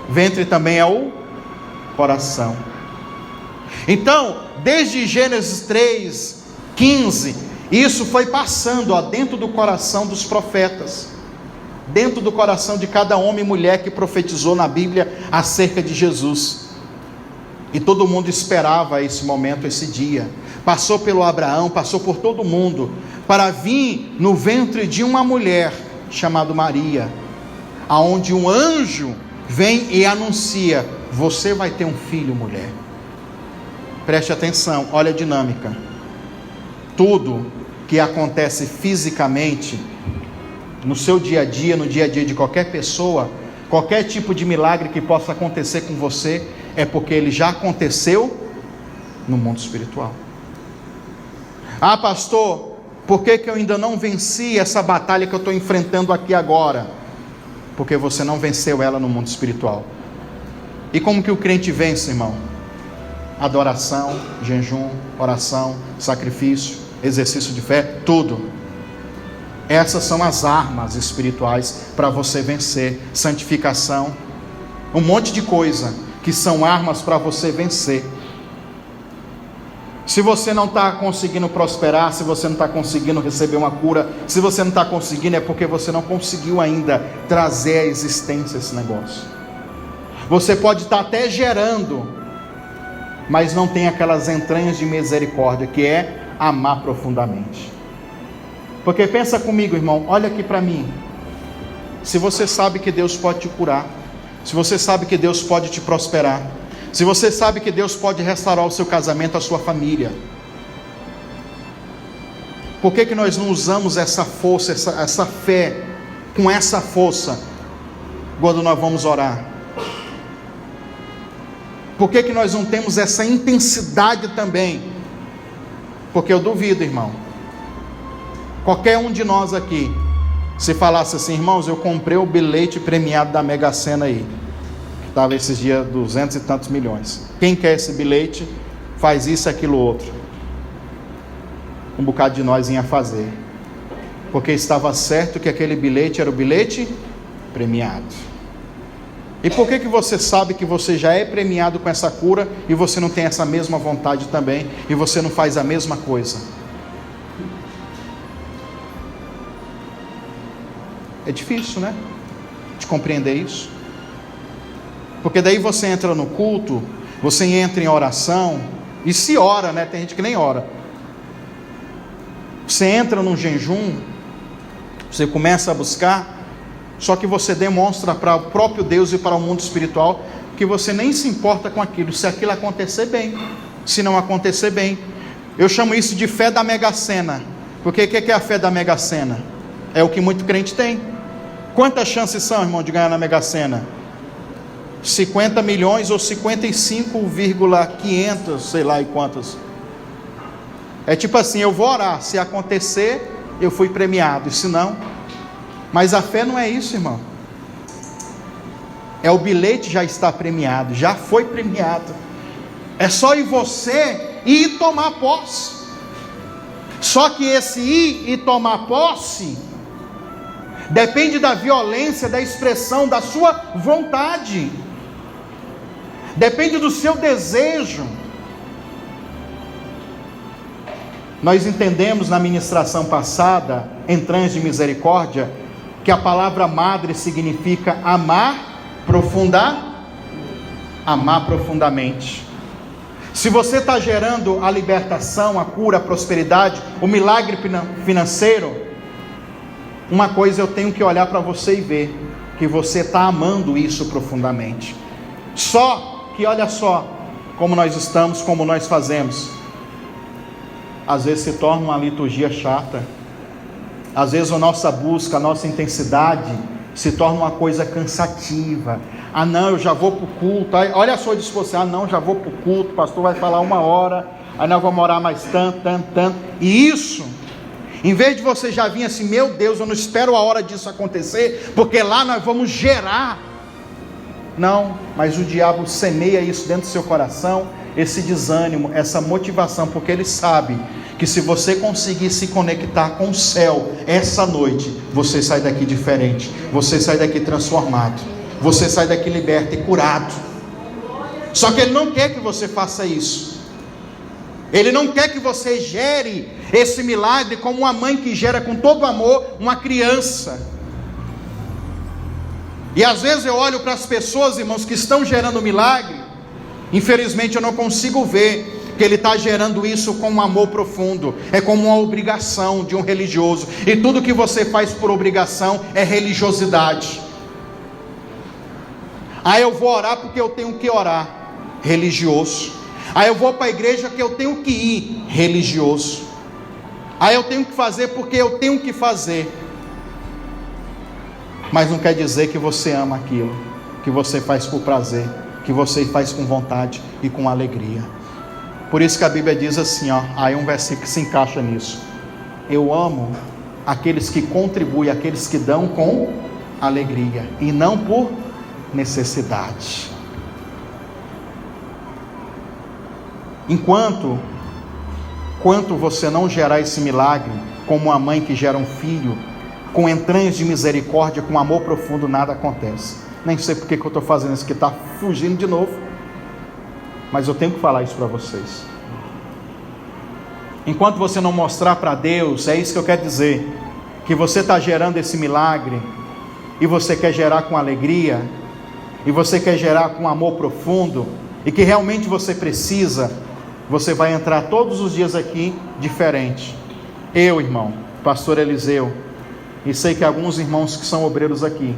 Speaker 1: Ventre também é o coração. Então, desde Gênesis 3:15, isso foi passando dentro do coração dos profetas, dentro do coração de cada homem e mulher que profetizou na Bíblia acerca de Jesus. E todo mundo esperava esse momento, esse dia. Passou pelo Abraão, passou por todo mundo, para vir no ventre de uma mulher chamada Maria, aonde um anjo vem e anuncia: você vai ter um filho, mulher. Preste atenção, olha a dinâmica. Tudo que acontece fisicamente, no seu dia a dia, no dia a dia de qualquer pessoa, qualquer tipo de milagre que possa acontecer com você, é porque ele já aconteceu no mundo espiritual. Ah, pastor, por que eu ainda não venci essa batalha que eu estou enfrentando aqui agora? Porque você não venceu ela no mundo espiritual. E como que o crente vence, irmão? Adoração, jejum, oração, sacrifício, exercício de fé, tudo. Essas são as armas espirituais para você vencer. Santificação, um monte de coisa que são armas para você vencer. Se você não está conseguindo prosperar, se você não está conseguindo receber uma cura, se você não está conseguindo, é porque você não conseguiu ainda trazer à existência esse negócio. Você pode estar até gerando, mas não tem aquelas entranhas de misericórdia, que é amar profundamente. Porque pensa comigo, irmão, olha aqui para mim. Se você sabe que Deus pode te curar, se você sabe que Deus pode te prosperar, se você sabe que Deus pode restaurar o seu casamento, a sua família, por que nós não usamos essa força, essa fé, com essa força, quando nós vamos orar? Por que nós não temos essa intensidade também? Porque eu duvido, irmão, qualquer um de nós aqui, se falasse assim: irmãos, eu comprei o bilhete premiado da Mega Sena aí, que estava esses dias 200 e tantos milhões, quem quer esse bilhete, faz isso, aquilo, outro. Um bocado de nós ia fazer, porque estava certo que aquele bilhete era o bilhete premiado. E por que você sabe que você já é premiado com essa cura, e você não tem essa mesma vontade também, e você não faz a mesma coisa? É difícil, né? De compreender isso. Porque daí você entra no culto, você entra em oração, e se ora, né? Tem gente que nem ora. Você entra num jejum, você começa a buscar, só que você demonstra para o próprio Deus e para o mundo espiritual que você nem se importa com aquilo, se aquilo acontecer bem, se não acontecer bem. Eu chamo isso de fé da Mega Sena. Porque o que é a fé da Mega Sena? É o que muito crente tem. Quantas chances são, irmão, de ganhar na Mega Sena? 50 milhões ou 55,500, sei lá e quantos. É tipo assim: eu vou orar, se acontecer, eu fui premiado, e se não... Mas a fé não é isso, irmão. É o bilhete já está premiado, já foi premiado. É só ir você ir e tomar posse. Só que esse ir e tomar posse depende da violência, da expressão da sua vontade. Depende do seu desejo. Nós entendemos na ministração passada, entranhas de misericórdia, que a palavra madre significa amar profundamente. Se você está gerando a libertação, a cura, a prosperidade, o milagre financeiro, uma coisa eu tenho que olhar para você e ver, que você está amando isso profundamente. Só que olha só, como nós estamos, como nós fazemos, às vezes se torna uma liturgia chata, às vezes a nossa busca, a nossa intensidade se torna uma coisa cansativa. Ah não, eu já vou para o culto, aí, olha só a disposição, ah não, já vou para o culto, o pastor vai falar 1 hora, aí nós vamos orar mais tanto, e isso, em vez de você já vir assim, meu Deus, eu não espero a hora disso acontecer, porque lá nós vamos gerar, não, mas o diabo semeia isso dentro do seu coração, esse desânimo, essa motivação, porque ele sabe que se você conseguir se conectar com o céu essa noite, você sai daqui diferente, você sai daqui transformado, você sai daqui liberto e curado. Só que ele não quer que você faça isso, ele não quer que você gere esse milagre como uma mãe que gera com todo amor uma criança. E às vezes eu olho para as pessoas, irmãos, que estão gerando milagre, infelizmente eu não consigo ver que ele está gerando isso com um amor profundo, é como uma obrigação de um religioso, e tudo que você faz por obrigação é religiosidade. Aí eu vou orar porque eu tenho que orar, religioso. Aí eu vou para a igreja porque eu tenho que ir, religioso. Aí eu tenho que fazer porque eu tenho que fazer, mas não quer dizer que você ama aquilo, que você faz por prazer, que você faz com vontade e com alegria. Por isso que a Bíblia diz assim, aí um versículo que se encaixa nisso: eu amo aqueles que contribuem, aqueles que dão com alegria e não por necessidade. Enquanto você não gerar esse milagre, como uma mãe que gera um filho, com entranhas de misericórdia, com amor profundo, nada acontece. Nem sei porque que eu estou fazendo isso, que está fugindo de novo, mas eu tenho que falar isso para vocês. Enquanto você não mostrar para Deus, é isso que eu quero dizer, que você está gerando esse milagre, e você quer gerar com alegria, e você quer gerar com amor profundo, e que realmente você precisa, você vai entrar todos os dias aqui diferente. Eu, irmão, pastor Eliseu, e sei que alguns irmãos que são obreiros aqui,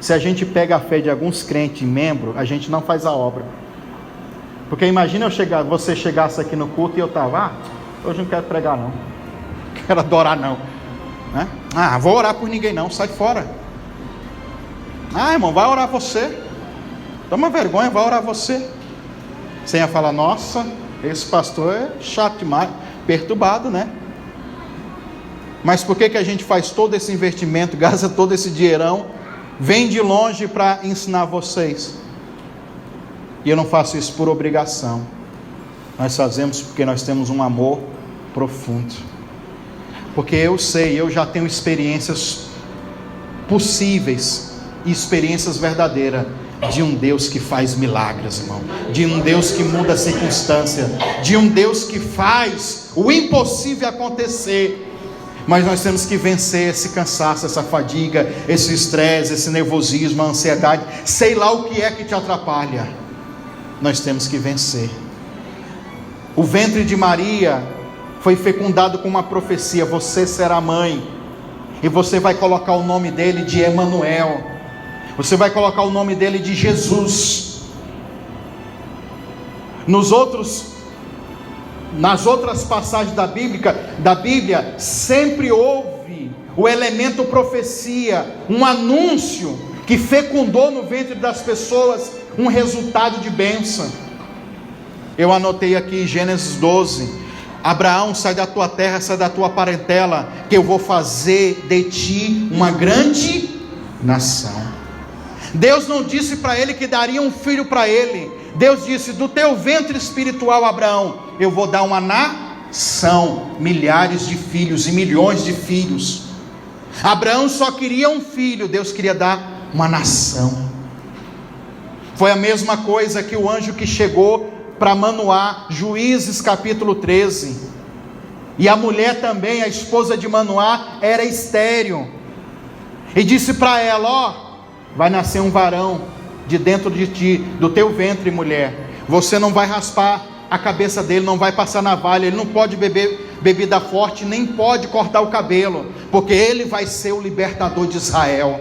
Speaker 1: se a gente pega a fé de alguns crentes membros, a gente não faz a obra. Porque imagina você chegasse aqui no culto e eu estava, hoje não quero pregar não, quero adorar não, né? Vou orar por ninguém não, sai fora. Irmão, vai orar você, toma vergonha, vai orar você. Você ia falar, nossa, esse pastor é chato demais, perturbado, né? Mas por que a gente faz todo esse investimento, gasta todo esse dinheirão, vem de longe para ensinar vocês? E eu não faço isso por obrigação, nós fazemos porque nós temos um amor profundo, porque eu sei, eu já tenho experiências possíveis, experiências verdadeiras, de um Deus que faz milagres, irmão, de um Deus que muda a circunstância, de um Deus que faz o impossível acontecer. Mas nós temos que vencer esse cansaço, essa fadiga, esse estresse, esse nervosismo, a ansiedade, sei lá o que é que te atrapalha. Nós temos que vencer. O ventre de Maria foi fecundado com uma profecia: você será mãe, e você vai colocar o nome dele de Emanuel, você vai colocar o nome dele de Jesus. Nas outras passagens da Bíblia, sempre houve o elemento profecia, um anúncio que fecundou no ventre das pessoas um resultado de bênção. Eu anotei aqui Gênesis 12: Abraão, sai da tua terra, sai da tua parentela, que eu vou fazer de ti uma grande nação. Deus não disse para ele que daria um filho para ele. Deus disse: do teu ventre espiritual, Abraão, eu vou dar uma nação, milhares de filhos e milhões de filhos. Abraão só queria um filho, Deus queria dar uma nação. Foi a mesma coisa que o anjo que chegou para Manoá, Juízes capítulo 13. E a mulher também, a esposa de Manoá, era estéril. E disse para ela: ó, vai nascer um varão de dentro de ti, do teu ventre, mulher. Você não vai raspar a cabeça dele, não vai passar navalha, ele não pode beber bebida forte, nem pode cortar o cabelo, porque ele vai ser o libertador de Israel.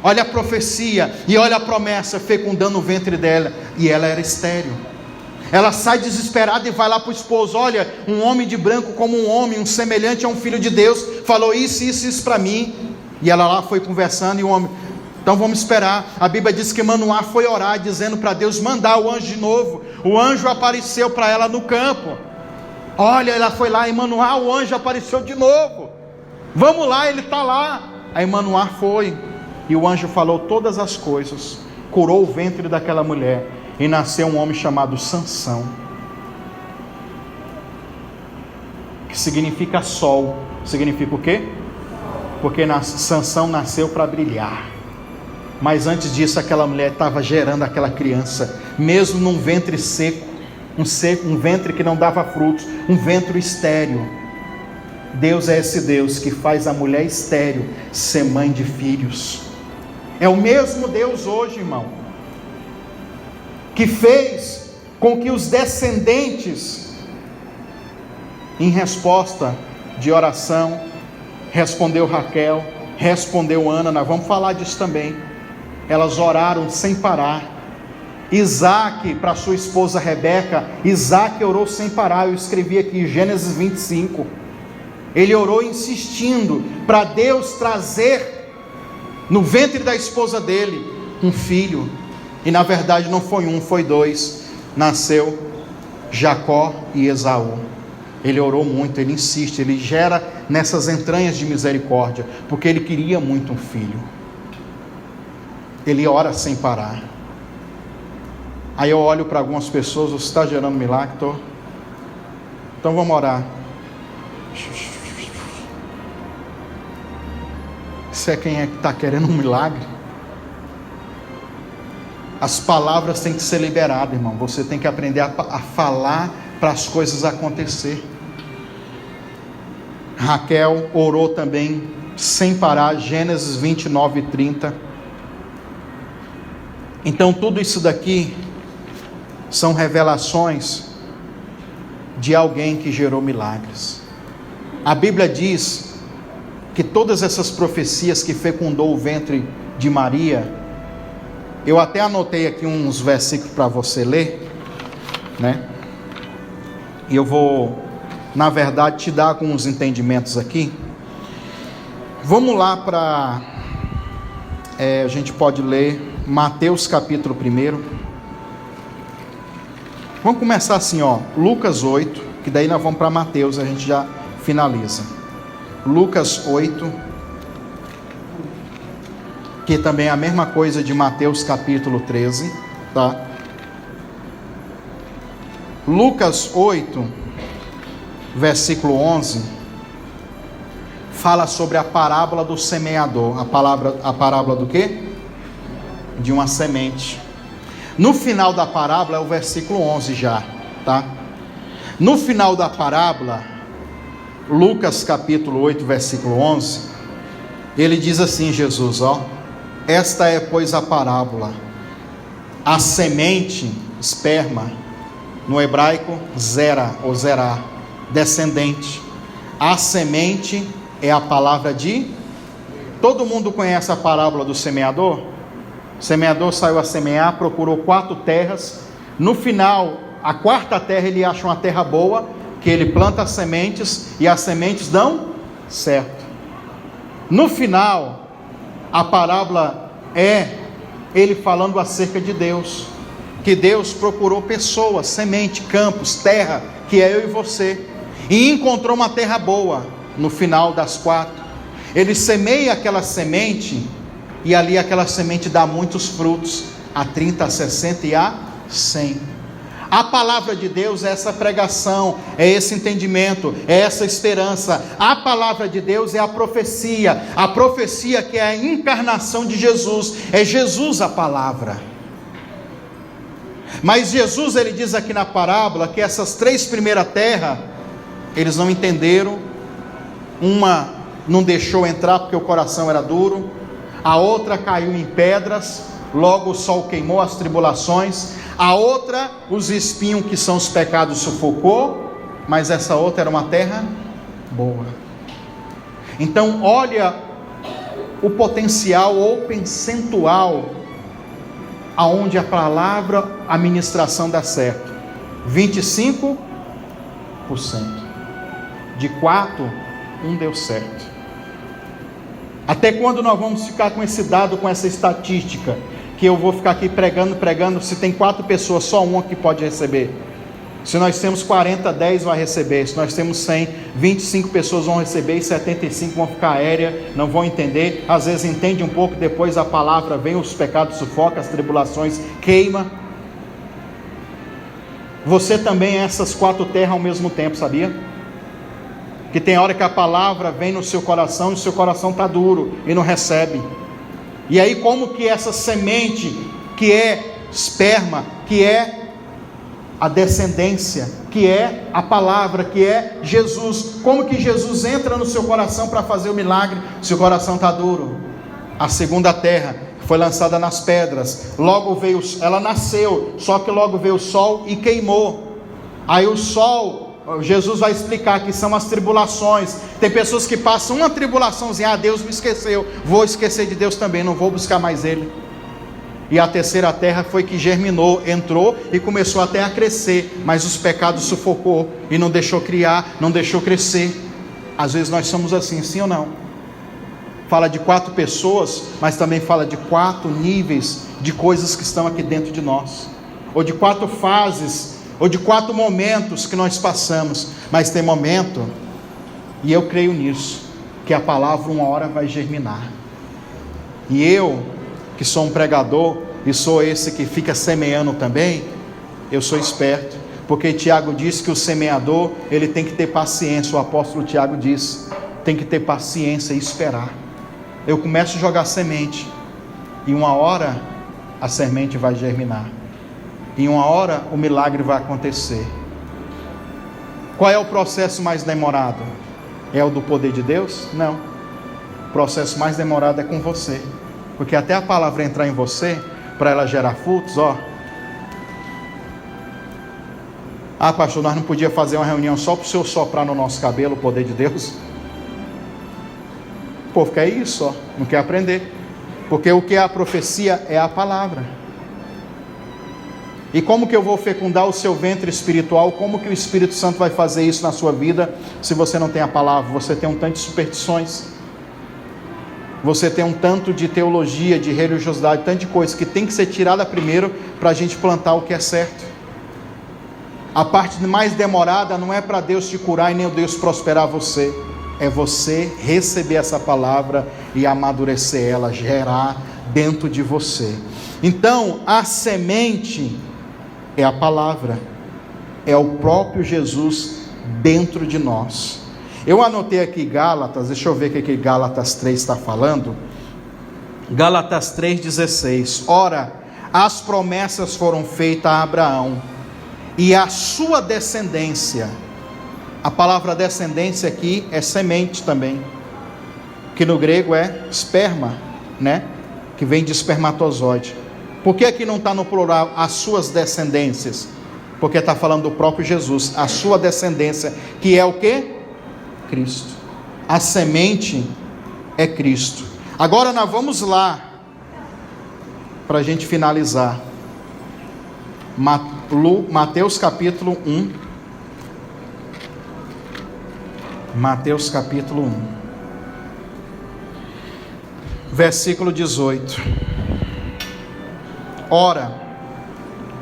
Speaker 1: Olha a profecia e olha a promessa fecundando o ventre dela. E ela era estéril. Ela sai desesperada e vai lá para o esposo: olha, um homem de branco como um homem, um semelhante a um filho de Deus, falou isso para mim. E ela lá foi conversando, e o homem: então vamos esperar. A Bíblia diz que Manoá foi orar, dizendo para Deus mandar o anjo de novo. O anjo apareceu para ela no campo. Olha, ela foi lá, e Manoá, o anjo apareceu de novo. Vamos lá, ele está lá. Aí Manoá foi, e o anjo falou todas as coisas, curou o ventre daquela mulher, e nasceu um homem chamado Sansão, que significa sol. Significa o quê? Porque Sansão nasceu para brilhar. Mas antes disso, aquela mulher estava gerando aquela criança, mesmo num ventre seco, um ventre que não dava frutos, um ventre estéril. Deus é esse Deus que faz a mulher estéril ser mãe de filhos. É o mesmo Deus hoje, irmão, que fez com que os descendentes, em resposta de oração, respondeu Raquel, respondeu Ana, nós vamos falar disso também. Elas oraram sem parar. Isaac, para sua esposa Rebeca, Isaac orou sem parar. Eu escrevi aqui Gênesis 25. Ele orou insistindo para Deus trazer no ventre da esposa dele um filho. E na verdade não foi um, foi dois. Nasceu Jacó e Esaú. Ele orou muito, ele insiste, ele gera nessas entranhas de misericórdia, porque ele queria muito um filho. Ele ora sem parar. Aí eu olho para algumas pessoas: você está gerando milagre? Tô. Então vamos orar. Você é quem é que está querendo um milagre? As palavras têm que ser liberadas, irmão. Você tem que aprender a falar para as coisas acontecer. Raquel orou também sem parar. Gênesis 29 e 30. Então tudo isso daqui são revelações de alguém que gerou milagres. A Bíblia diz que todas essas profecias que fecundou o ventre de Maria, eu até anotei aqui uns versículos para você ler, né? E eu vou, na verdade, te dar alguns entendimentos aqui. Vamos lá para... a gente pode ler Mateus capítulo 1. Vamos começar assim, ó, Lucas 8, que daí nós vamos para Mateus, a gente já finaliza. Lucas 8, que também é a mesma coisa de Mateus capítulo 13, tá? Lucas 8, versículo 11, fala sobre a parábola do semeador. A parábola do quê? De uma semente. No final da parábola é o versículo 11 já, tá? No final da parábola, Lucas capítulo 8, versículo 11, ele diz assim, Jesus, ó: esta é, pois, a parábola. A semente, esperma, no hebraico, zera ou zerá, descendente. A semente é a palavra de... Todo mundo conhece a parábola do semeador? O semeador saiu a semear, procurou 4 terras. No final, a 4ª terra ele acha uma terra boa, que ele planta as sementes, e as sementes dão certo. No final, a parábola é ele falando acerca de Deus, que Deus procurou pessoas, semente, campos, terra, que é eu e você, e encontrou uma terra boa. No final das 4, ele semeia aquela semente, e ali aquela semente dá muitos frutos, a 30, a 60 e a 100. A palavra de Deus é essa pregação, é esse entendimento, é essa esperança. A palavra de Deus é a profecia que é a encarnação de Jesus, é Jesus a palavra. Mas Jesus, ele diz aqui na parábola que essas 3 primeiras terras, eles não entenderam. Uma não deixou entrar porque o coração era duro, a outra caiu em pedras, logo o sol queimou, as tribulações. A outra, os espinhos que são os pecados sufocou, mas essa outra era uma terra boa. Então olha o potencial ou percentual aonde a palavra, a ministração dá certo. 25%. De 4, 1 deu certo. Até quando nós vamos ficar com esse dado, com essa estatística, que eu vou ficar aqui pregando, se tem 4 pessoas, só uma que pode receber? Se nós temos 40, 10 vai receber. Se nós temos 100, 25 pessoas vão receber e 75 vão ficar aéreas, não vão entender. Às vezes entende um pouco, depois a palavra vem, os pecados sufocam, as tribulações queima. Você também é essas 4 terras ao mesmo tempo, sabia? Que tem hora que a palavra vem no seu coração e o seu coração está duro e não recebe. E aí como que essa semente, que é esperma, que é a descendência, que é a palavra, que é Jesus, como que Jesus entra no seu coração para fazer o milagre, se o coração está duro? A segunda terra, que foi lançada nas pedras, logo veio, ela nasceu, só que logo veio o sol e queimou. Aí o sol, Jesus vai explicar que são as tribulações. Tem pessoas que passam uma tribulaçãozinha, Deus me esqueceu, vou esquecer de Deus também, não vou buscar mais Ele. E a terceira terra foi que germinou, entrou e começou até a crescer, mas os pecados sufocou e não deixou criar, não deixou crescer. Às vezes nós somos assim, sim ou não? Fala de 4 pessoas, mas também fala de 4 níveis de coisas que estão aqui dentro de nós, ou de 4 fases, ou de 4 momentos que nós passamos. Mas tem momento, e eu creio nisso, que a palavra uma hora vai germinar. E eu, que sou um pregador, e sou esse que fica semeando também, eu sou esperto, porque Tiago disse que o semeador, ele tem que ter paciência. O apóstolo Tiago disse, tem que ter paciência e esperar. Eu começo a jogar semente, e uma hora a semente vai germinar, e uma hora o milagre vai acontecer. Qual é o processo mais demorado? É o do poder de Deus? Não. O processo mais demorado é com você, porque até a palavra entrar em você, para ela gerar frutos, pastor, nós não podíamos fazer uma reunião só para o senhor soprar no nosso cabelo o poder de Deus? O povo quer isso, não quer aprender, porque o que é a profecia é a palavra. E como que eu vou fecundar o seu ventre espiritual? Como que o Espírito Santo vai fazer isso na sua vida, se você não tem a palavra? Você tem um tanto de superstições, você tem um tanto de teologia, de religiosidade, tanto de coisa que tem que ser tirada primeiro, para a gente plantar o que é certo. A parte mais demorada não é para Deus te curar e nem o Deus prosperar você, é você receber essa palavra e amadurecer ela, gerar dentro de você. Então a semente é a palavra, é o próprio Jesus dentro de nós. Eu anotei aqui Gálatas, deixa eu ver o que Gálatas 3 está falando. Gálatas 3,16. Ora, as promessas foram feitas a Abraão e a sua descendência. A palavra descendência aqui é semente também, que no grego é esperma, né? Que vem de espermatozoide. Por que aqui não está no plural as suas descendências? Porque está falando do próprio Jesus, a sua descendência, que é o quê? Cristo. A semente é Cristo. Agora nós vamos lá, para a gente finalizar, Mateus capítulo 1. Mateus capítulo 1, versículo 18. Ora,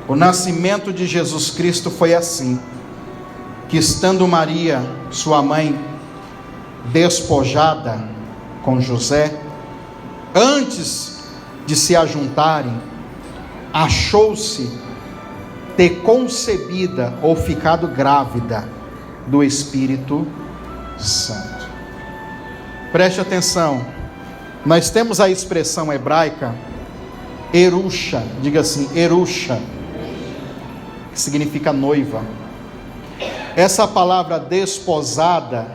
Speaker 1: o nascimento de Jesus Cristo foi assim, que estando Maria, sua mãe, despojada com José, antes de se ajuntarem, achou-se ter concebida ou ficado grávida do Espírito Santo. Preste atenção, nós temos a expressão hebraica Erusha, diga assim, Erusha. que significa noiva. Essa palavra desposada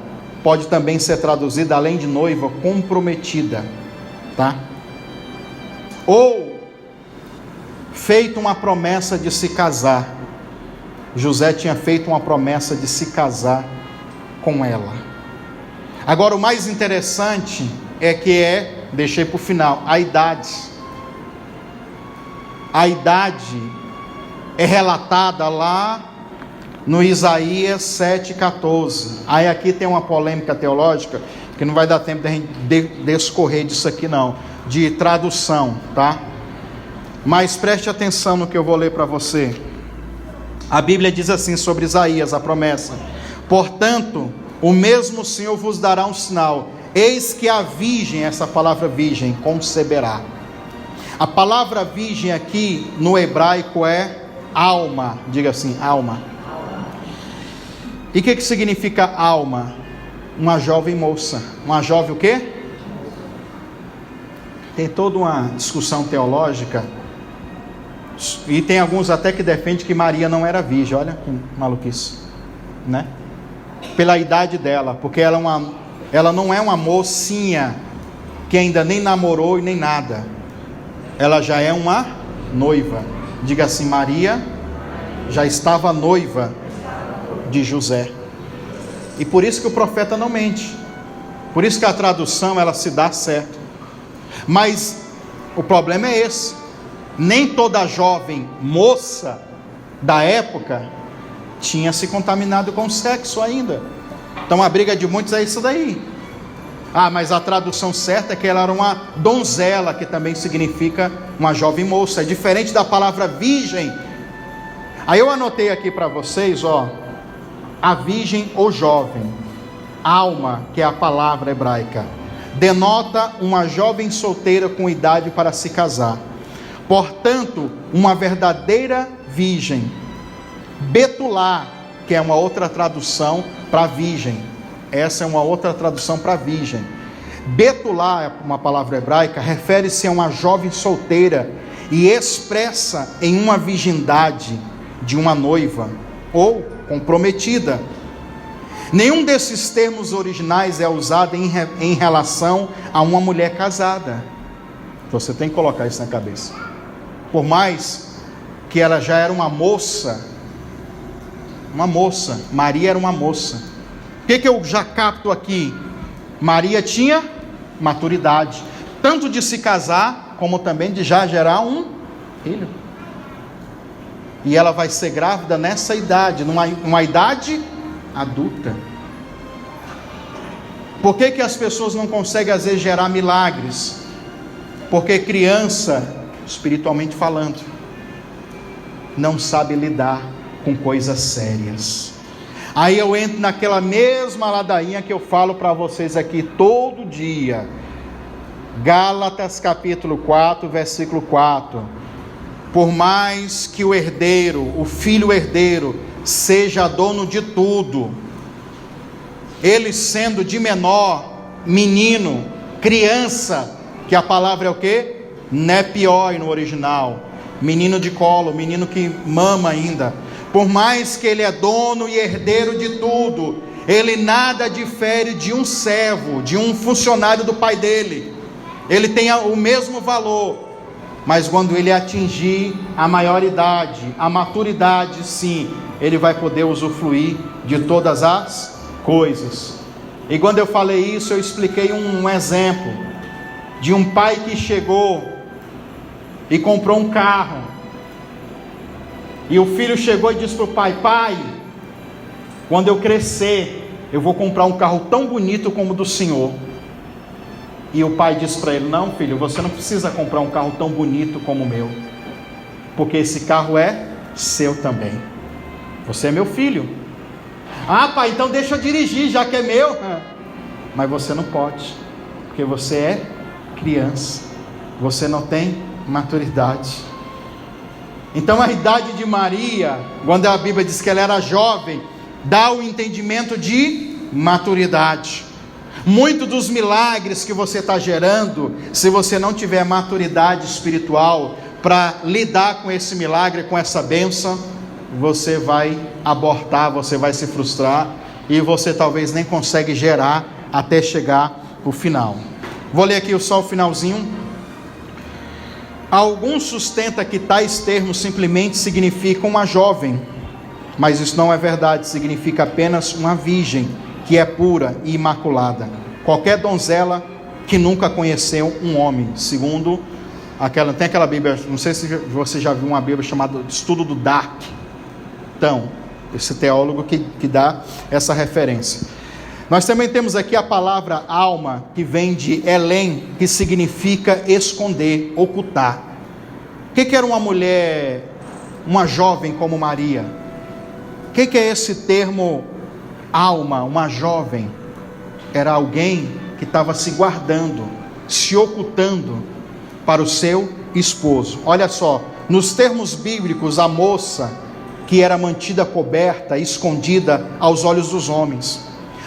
Speaker 1: pode também ser traduzida, além de noiva, comprometida, tá? Ou feito uma promessa de se casar. José tinha feito uma promessa de se casar com ela. Agora o mais interessante deixei para o final, a idade. A idade é relatada lá no Isaías 7,14. Aí aqui tem uma polêmica teológica, que não vai dar tempo de a gente discorrer disso aqui não, de tradução, tá? Mas preste atenção no que eu vou ler para você. A Bíblia diz assim sobre Isaías, a promessa: portanto, o mesmo Senhor vos dará um sinal, eis que a virgem, essa palavra virgem, conceberá. A palavra virgem aqui no hebraico é alma, diga assim, alma. E o que significa alma? Uma jovem moça. Uma jovem o quê? Tem toda uma discussão teológica, e tem alguns até que defendem que Maria não era virgem. Olha que maluquice, né? Pela idade dela, porque ela não é uma mocinha que ainda nem namorou e nem nada. Ela já é uma noiva. Diga assim, Maria já estava noiva de José. E por isso que o profeta não mente. Por isso que a tradução ela se dá certo. Mas o problema é esse. Nem toda jovem moça da época tinha se contaminado com sexo ainda. Então a briga de muitos é isso daí. Mas a tradução certa é que ela era uma donzela, que também significa uma jovem moça. É diferente da palavra virgem. Aí eu anotei aqui para vocês, a virgem ou jovem, alma, que é a palavra hebraica, denota uma jovem solteira com idade para se casar. Portanto, uma verdadeira virgem. Betulá, que é uma outra tradução para virgem. Essa é uma outra tradução para virgem. Betulá, uma palavra hebraica, refere-se a uma jovem solteira e expressa em uma virgindade de uma noiva ou comprometida. Nenhum desses termos originais é usado em relação a uma mulher casada. Você tem que colocar isso na cabeça. Por mais que ela já era uma moça, Maria era uma moça. O que eu já capto aqui? Maria tinha maturidade, tanto de se casar, como também de já gerar um filho. E ela vai ser grávida nessa idade, numa idade adulta. Por que as pessoas não conseguem às vezes gerar milagres? Porque criança, espiritualmente falando, não sabe lidar com coisas sérias. Aí eu entro naquela mesma ladainha que eu falo para vocês aqui todo dia. Gálatas capítulo 4, versículo 4. Por mais que o herdeiro, o filho herdeiro, seja dono de tudo, ele sendo de menor, menino, criança, que a palavra é o quê? Nepioi no original, menino de colo, menino que mama ainda. Por mais que ele é dono e herdeiro de tudo, ele nada difere de um servo, de um funcionário do pai dele. Ele tem o mesmo valor, mas quando ele atingir a maioridade, a maturidade, sim, ele vai poder usufruir de todas as coisas. E quando eu falei isso, eu expliquei um exemplo de um pai que chegou e comprou um carro, e o filho chegou e disse para o pai: pai, quando eu crescer, eu vou comprar um carro tão bonito como o do senhor. E o pai disse para ele: não, filho, você não precisa comprar um carro tão bonito como o meu, porque esse carro é seu também, você é meu filho. Pai, então deixa eu dirigir, já que é meu. Mas você não pode, porque você é criança, você não tem maturidade. Então a idade de Maria, quando a Bíblia diz que ela era jovem, dá o entendimento de maturidade. Muitos dos milagres que você está gerando, se você não tiver maturidade espiritual para lidar com esse milagre, com essa bênção, você vai abortar, você vai se frustrar e você talvez nem consegue gerar até chegar o final. Vou ler aqui só o finalzinho. Alguns sustentam que tais termos simplesmente significam uma jovem, mas isso não é verdade, significa apenas uma virgem, que é pura e imaculada. Qualquer donzela que nunca conheceu um homem, segundo tem aquela Bíblia, não sei se você já viu uma Bíblia chamada Estudo do Dark. Então, esse teólogo que dá essa referência. Nós também temos aqui a palavra alma, que vem de Elém, que significa esconder, ocultar. O que era uma mulher, uma jovem como Maria? O que é esse termo alma, uma jovem? Era alguém que estava se guardando, se ocultando para o seu esposo. Olha só, nos termos bíblicos, a moça que era mantida coberta, escondida aos olhos dos homens.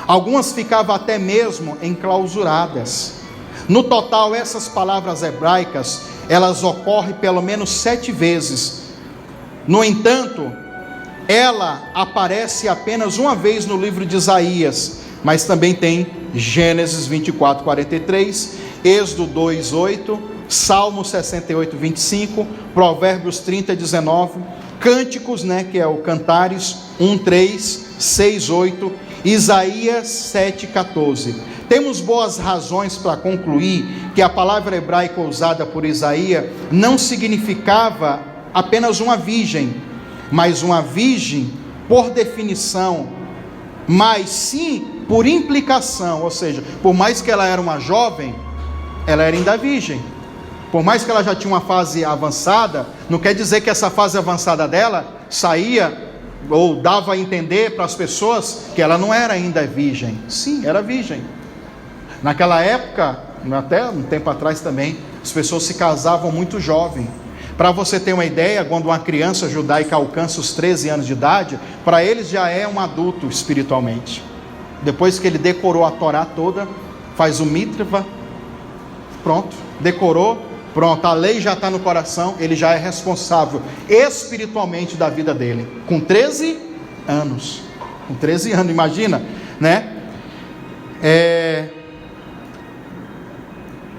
Speaker 1: Algumas ficavam até mesmo enclausuradas. No total, essas palavras hebraicas, elas ocorrem pelo menos 7 vezes. No entanto, ela aparece apenas uma vez no livro de Isaías, mas também tem Gênesis 24, 43, Êxodo 2, 8, Salmo 68, 25, Provérbios 30, 19, Cânticos, que é o Cantares 1, 3, 6, 8, Isaías 7, 14. Temos boas razões para concluir que a palavra hebraica usada por Isaías não significava apenas uma virgem, mas uma virgem por definição, mas sim por implicação, ou seja, por mais que ela era uma jovem, ela era ainda virgem. Por mais que ela já tinha uma fase avançada, não quer dizer que essa fase avançada dela saía ou dava a entender para as pessoas que ela não era ainda virgem. Sim, era virgem. Naquela época, até um tempo atrás também, as pessoas se casavam muito jovem. Para você ter uma ideia, quando uma criança judaica alcança os 13 anos de idade, para eles já é um adulto espiritualmente. Depois que ele decorou a Torá toda, faz o mitzvah, pronto, decorou, pronto, a lei já está no coração, ele já é responsável espiritualmente da vida dele, com 13 anos, imagina,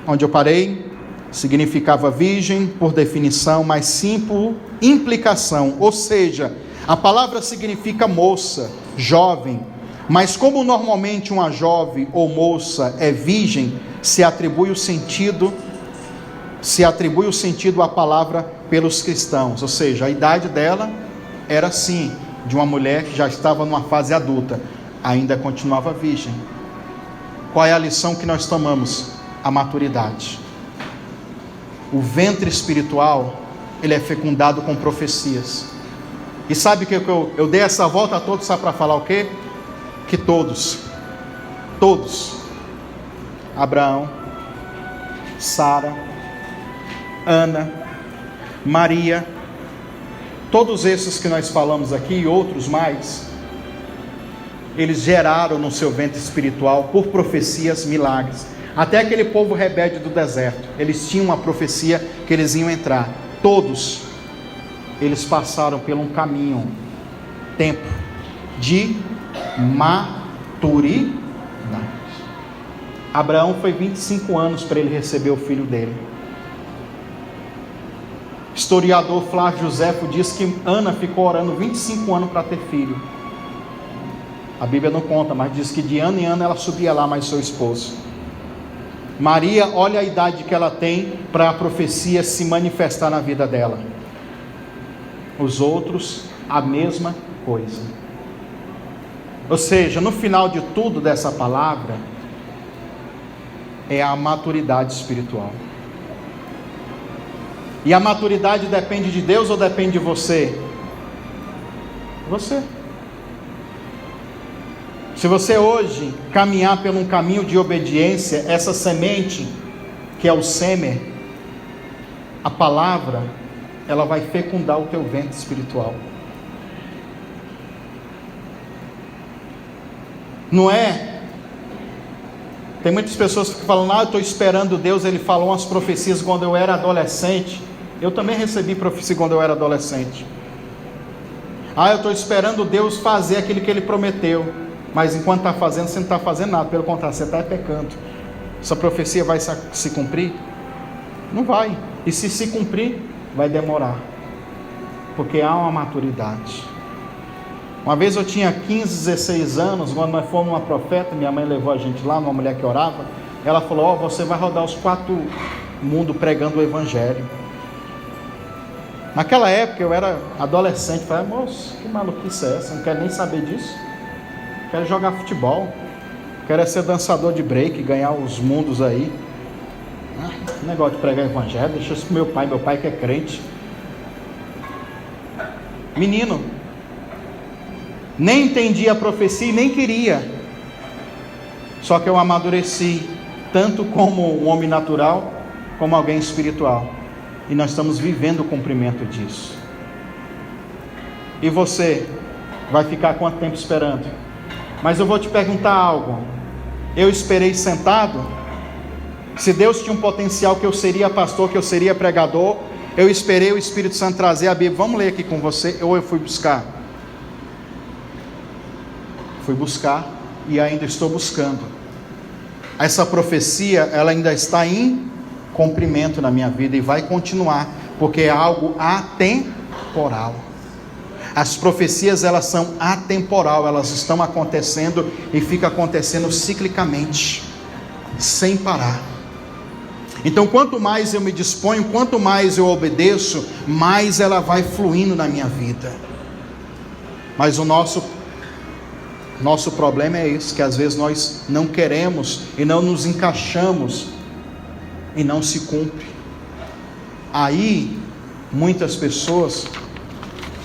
Speaker 1: onde eu parei, significava virgem por definição, mas sim por implicação, ou seja, a palavra significa moça, jovem, mas como normalmente uma jovem ou moça é virgem, se atribui o sentido à palavra pelos cristãos, ou seja, a idade dela era sim, de uma mulher que já estava numa fase adulta, ainda continuava virgem. Qual é a lição que nós tomamos? A maturidade. O ventre espiritual, ele é fecundado com profecias. E sabe que eu dei essa volta toda, sabe para falar o quê? Que todos, Abraão, Sara, Ana, Maria, todos esses que nós falamos aqui e outros mais, eles geraram no seu ventre espiritual, por profecias, milagres. Até aquele povo rebelde do deserto, eles tinham uma profecia que eles iam entrar. Todos, eles passaram por um caminho, tempo de maturidade. Abraão foi 25 anos para ele receber o filho dele. Historiador Flávio Josefo diz que Ana ficou orando 25 anos para ter filho. A Bíblia não conta, mas diz que de ano em ano ela subia lá mais seu esposo. Maria, olha a idade que ela tem para a profecia se manifestar na vida dela. Os outros, a mesma coisa. Ou seja, no final de tudo dessa palavra, é a maturidade espiritual. E a maturidade depende de Deus ou depende de você? Você. Se você hoje caminhar por um caminho de obediência, essa semente, que é o sêmen, a palavra, ela vai fecundar o teu ventre espiritual. Não é? Tem muitas pessoas que falam, eu estou esperando Deus, Ele falou umas profecias quando eu era adolescente. Eu também recebi profecia quando eu era adolescente. Eu estou esperando Deus fazer aquilo que Ele prometeu. Mas enquanto está fazendo, você não está fazendo nada. Pelo contrário, você está pecando. Essa profecia vai se cumprir? Não vai. E se cumprir, vai demorar. Porque há uma maturidade. Uma vez eu tinha 15, 16 anos, quando nós fomos uma profeta, minha mãe levou a gente lá, uma mulher que orava. Ela falou: você vai rodar os 4 mundos pregando o Evangelho. Naquela época eu era adolescente. Falei: moço, que maluquice é essa? Não quero nem saber disso. Quero jogar futebol. Quero ser dançador de break, ganhar os mundos aí. Negócio de pregar o Evangelho, deixa isso pro meu pai que é crente. Menino, nem entendi a profecia e nem queria. Só que eu amadureci, tanto como um homem natural, como alguém espiritual. E nós estamos vivendo o cumprimento disso. E você vai ficar quanto tempo esperando? Mas eu vou te perguntar algo. Eu esperei sentado? Se Deus tinha um potencial que eu seria pastor, que eu seria pregador, eu esperei o Espírito Santo trazer a Bíblia. Vamos ler aqui com você. Ou eu fui buscar? Fui buscar e ainda estou buscando. Essa profecia, ela ainda está em cumprimento na minha vida e vai continuar, porque é algo atemporal. As profecias, elas são atemporal, elas estão acontecendo e fica acontecendo ciclicamente, sem parar. Então, quanto mais eu me disponho, quanto mais eu obedeço, mais ela vai fluindo na minha vida. Mas o nosso problema é esse, que às vezes nós não queremos e não nos encaixamos e não se cumpre. Aí, muitas pessoas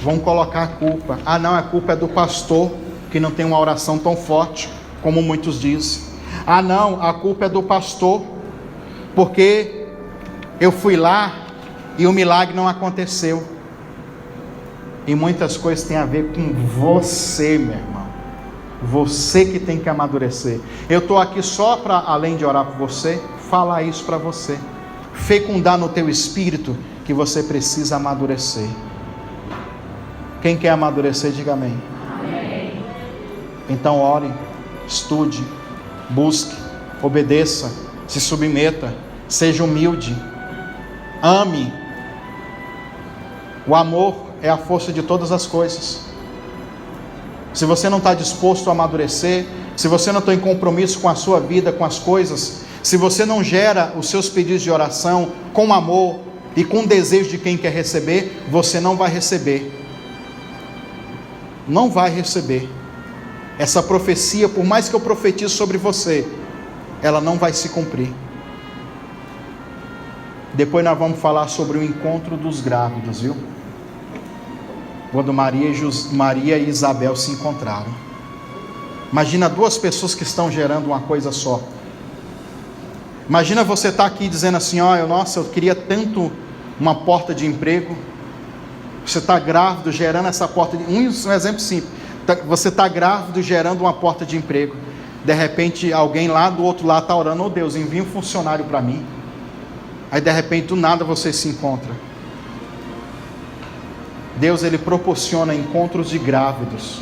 Speaker 1: vão colocar a culpa. Não, a culpa é do pastor, que não tem uma oração tão forte, como muitos dizem. Não, a culpa é do pastor, porque eu fui lá e o milagre não aconteceu. E muitas coisas têm a ver com você, meu irmão. Você que tem que amadurecer. Eu estou aqui só para, além de orar por você, falar isso para você. Fecundar no teu espírito que você precisa amadurecer. Quem quer amadurecer, diga amém. Amém. Então ore, estude, busque, obedeça, se submeta, seja humilde, ame. O amor é a força de todas as coisas. Se você não está disposto a amadurecer, se você não tem compromisso com a sua vida, com as coisas, se você não gera os seus pedidos de oração com amor e com desejo de quem quer receber, você não vai receber. Não vai receber. Essa profecia, por mais que eu profetize sobre você, ela não vai se cumprir. Depois nós vamos falar sobre o encontro dos grávidos, viu? Quando Maria e Isabel se encontraram. Imagina 2 pessoas que estão gerando uma coisa só. Imagina você estar aqui dizendo assim: eu queria tanto uma porta de emprego. Você está grávido, gerando essa porta de... Um exemplo simples. Você está grávido, gerando uma porta de emprego. De repente, alguém lá do outro lado está orando: Deus, envia um funcionário para mim. Aí de repente, do nada você se encontra. Deus, Ele proporciona encontros de grávidos.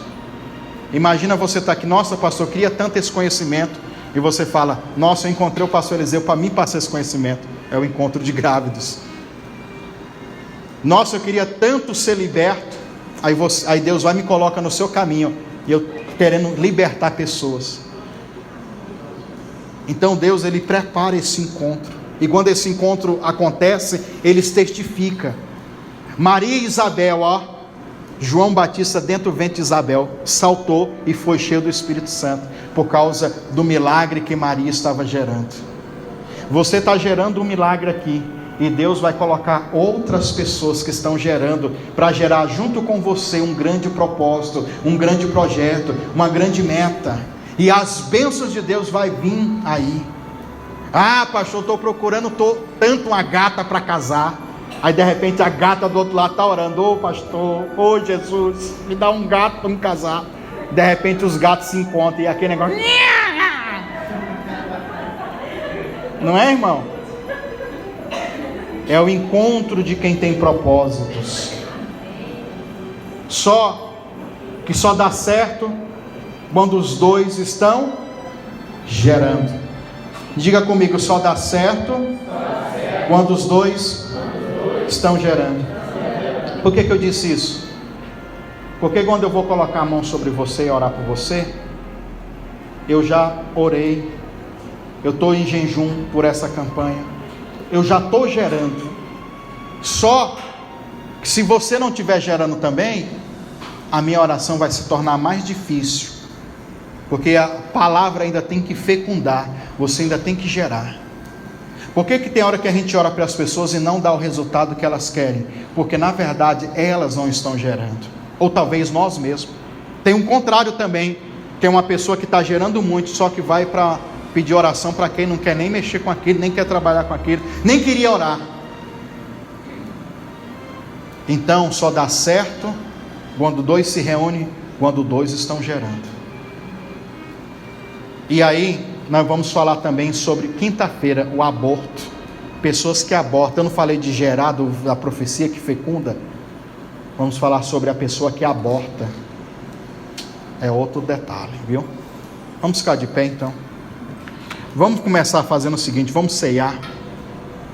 Speaker 1: Imagina você estar aqui: nossa, pastor, eu queria tanto esse conhecimento. E você fala: nossa, eu encontrei o pastor Eliseu para mim passar esse conhecimento. É o encontro de grávidos. Nossa, eu queria tanto ser liberto. Aí Deus vai e me coloca no seu caminho, e eu querendo libertar pessoas. Então Deus, Ele prepara esse encontro. E quando esse encontro acontece, Ele testifica. Maria e Isabel, João Batista dentro do ventre de Isabel saltou e foi cheio do Espírito Santo, por causa do milagre que Maria estava gerando. Você está gerando um milagre aqui, e Deus vai colocar outras pessoas que estão gerando, para gerar junto com você um grande propósito, um grande projeto, uma grande meta, e as bênçãos de Deus vai vir aí. Pastor, estou procurando tanto uma gata para casar. Aí de repente a gata do outro lado está orando: pastor, Jesus, me dá um gato para me casar. De repente os gatos se encontram e aquele negócio... Não é, irmão? É o encontro de quem tem propósitos. Só que só dá certo quando os dois estão gerando. Diga comigo, só dá certo quando os dois estão gerando. Por que eu disse isso? Porque quando eu vou colocar a mão sobre você e orar por você, eu já orei, eu estou em jejum por essa campanha, eu já estou gerando. Só que se você não estiver gerando também, a minha oração vai se tornar mais difícil, porque a palavra ainda tem que fecundar, você ainda tem que gerar. Por que tem hora que a gente ora para as pessoas e não dá o resultado que elas querem? Porque na verdade elas não estão gerando, ou talvez nós mesmos. Tem um contrário também, que é uma pessoa que está gerando muito, só que vai para pedir oração para quem não quer nem mexer com aquilo, nem quer trabalhar com aquilo, nem queria orar. Então só dá certo quando dois se reúnem, quando dois estão gerando. E aí nós vamos falar também sobre quinta-feira, o aborto. Pessoas que abortam. Eu não falei de gerar, da profecia que fecunda. Vamos falar sobre a pessoa que aborta. É outro detalhe, viu? Vamos ficar de pé então. Vamos começar fazendo o seguinte, vamos ceiar.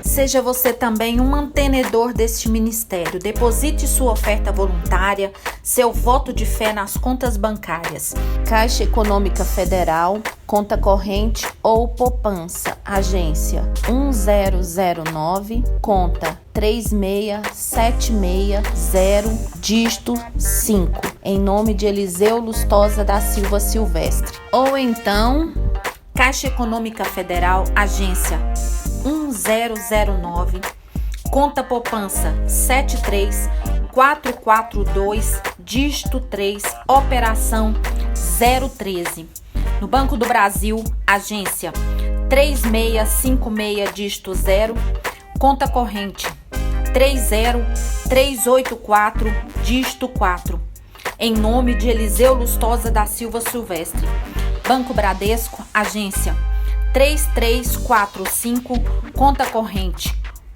Speaker 2: Seja você também um mantenedor deste ministério. Deposite sua oferta voluntária, seu voto de fé nas contas bancárias. Caixa Econômica Federal, conta corrente ou poupança, agência 1009, conta 36760, dígito 5, em nome de Eliseu Lustosa da Silva Silvestre. Ou então, Caixa Econômica Federal, agência 1009, conta poupança 73442, dígito 3, operação 013. No Banco do Brasil, agência 3656, dígito 0, conta corrente 30384, dígito 4, em nome de Eliseu Lustosa da Silva Silvestre. Banco Bradesco, agência 3345, conta corrente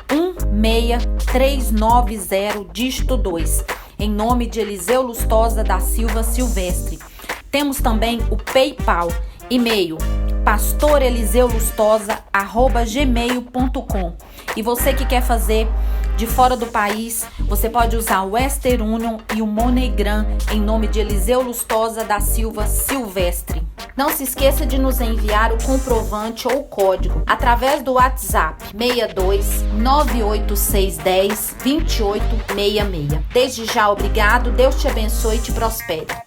Speaker 2: 16390, dígito 2, em nome de Eliseu Lustosa da Silva Silvestre. Temos também o PayPal, e-mail pastoreliseulustosa@gmail.com. E você que quer fazer de fora do país, você pode usar o Western Union e o MoneyGram em nome de Eliseu Lustosa da Silva Silvestre. Não se esqueça de nos enviar o comprovante ou o código através do WhatsApp 62 98610 2866. Desde já, obrigado, Deus te abençoe e te prospere.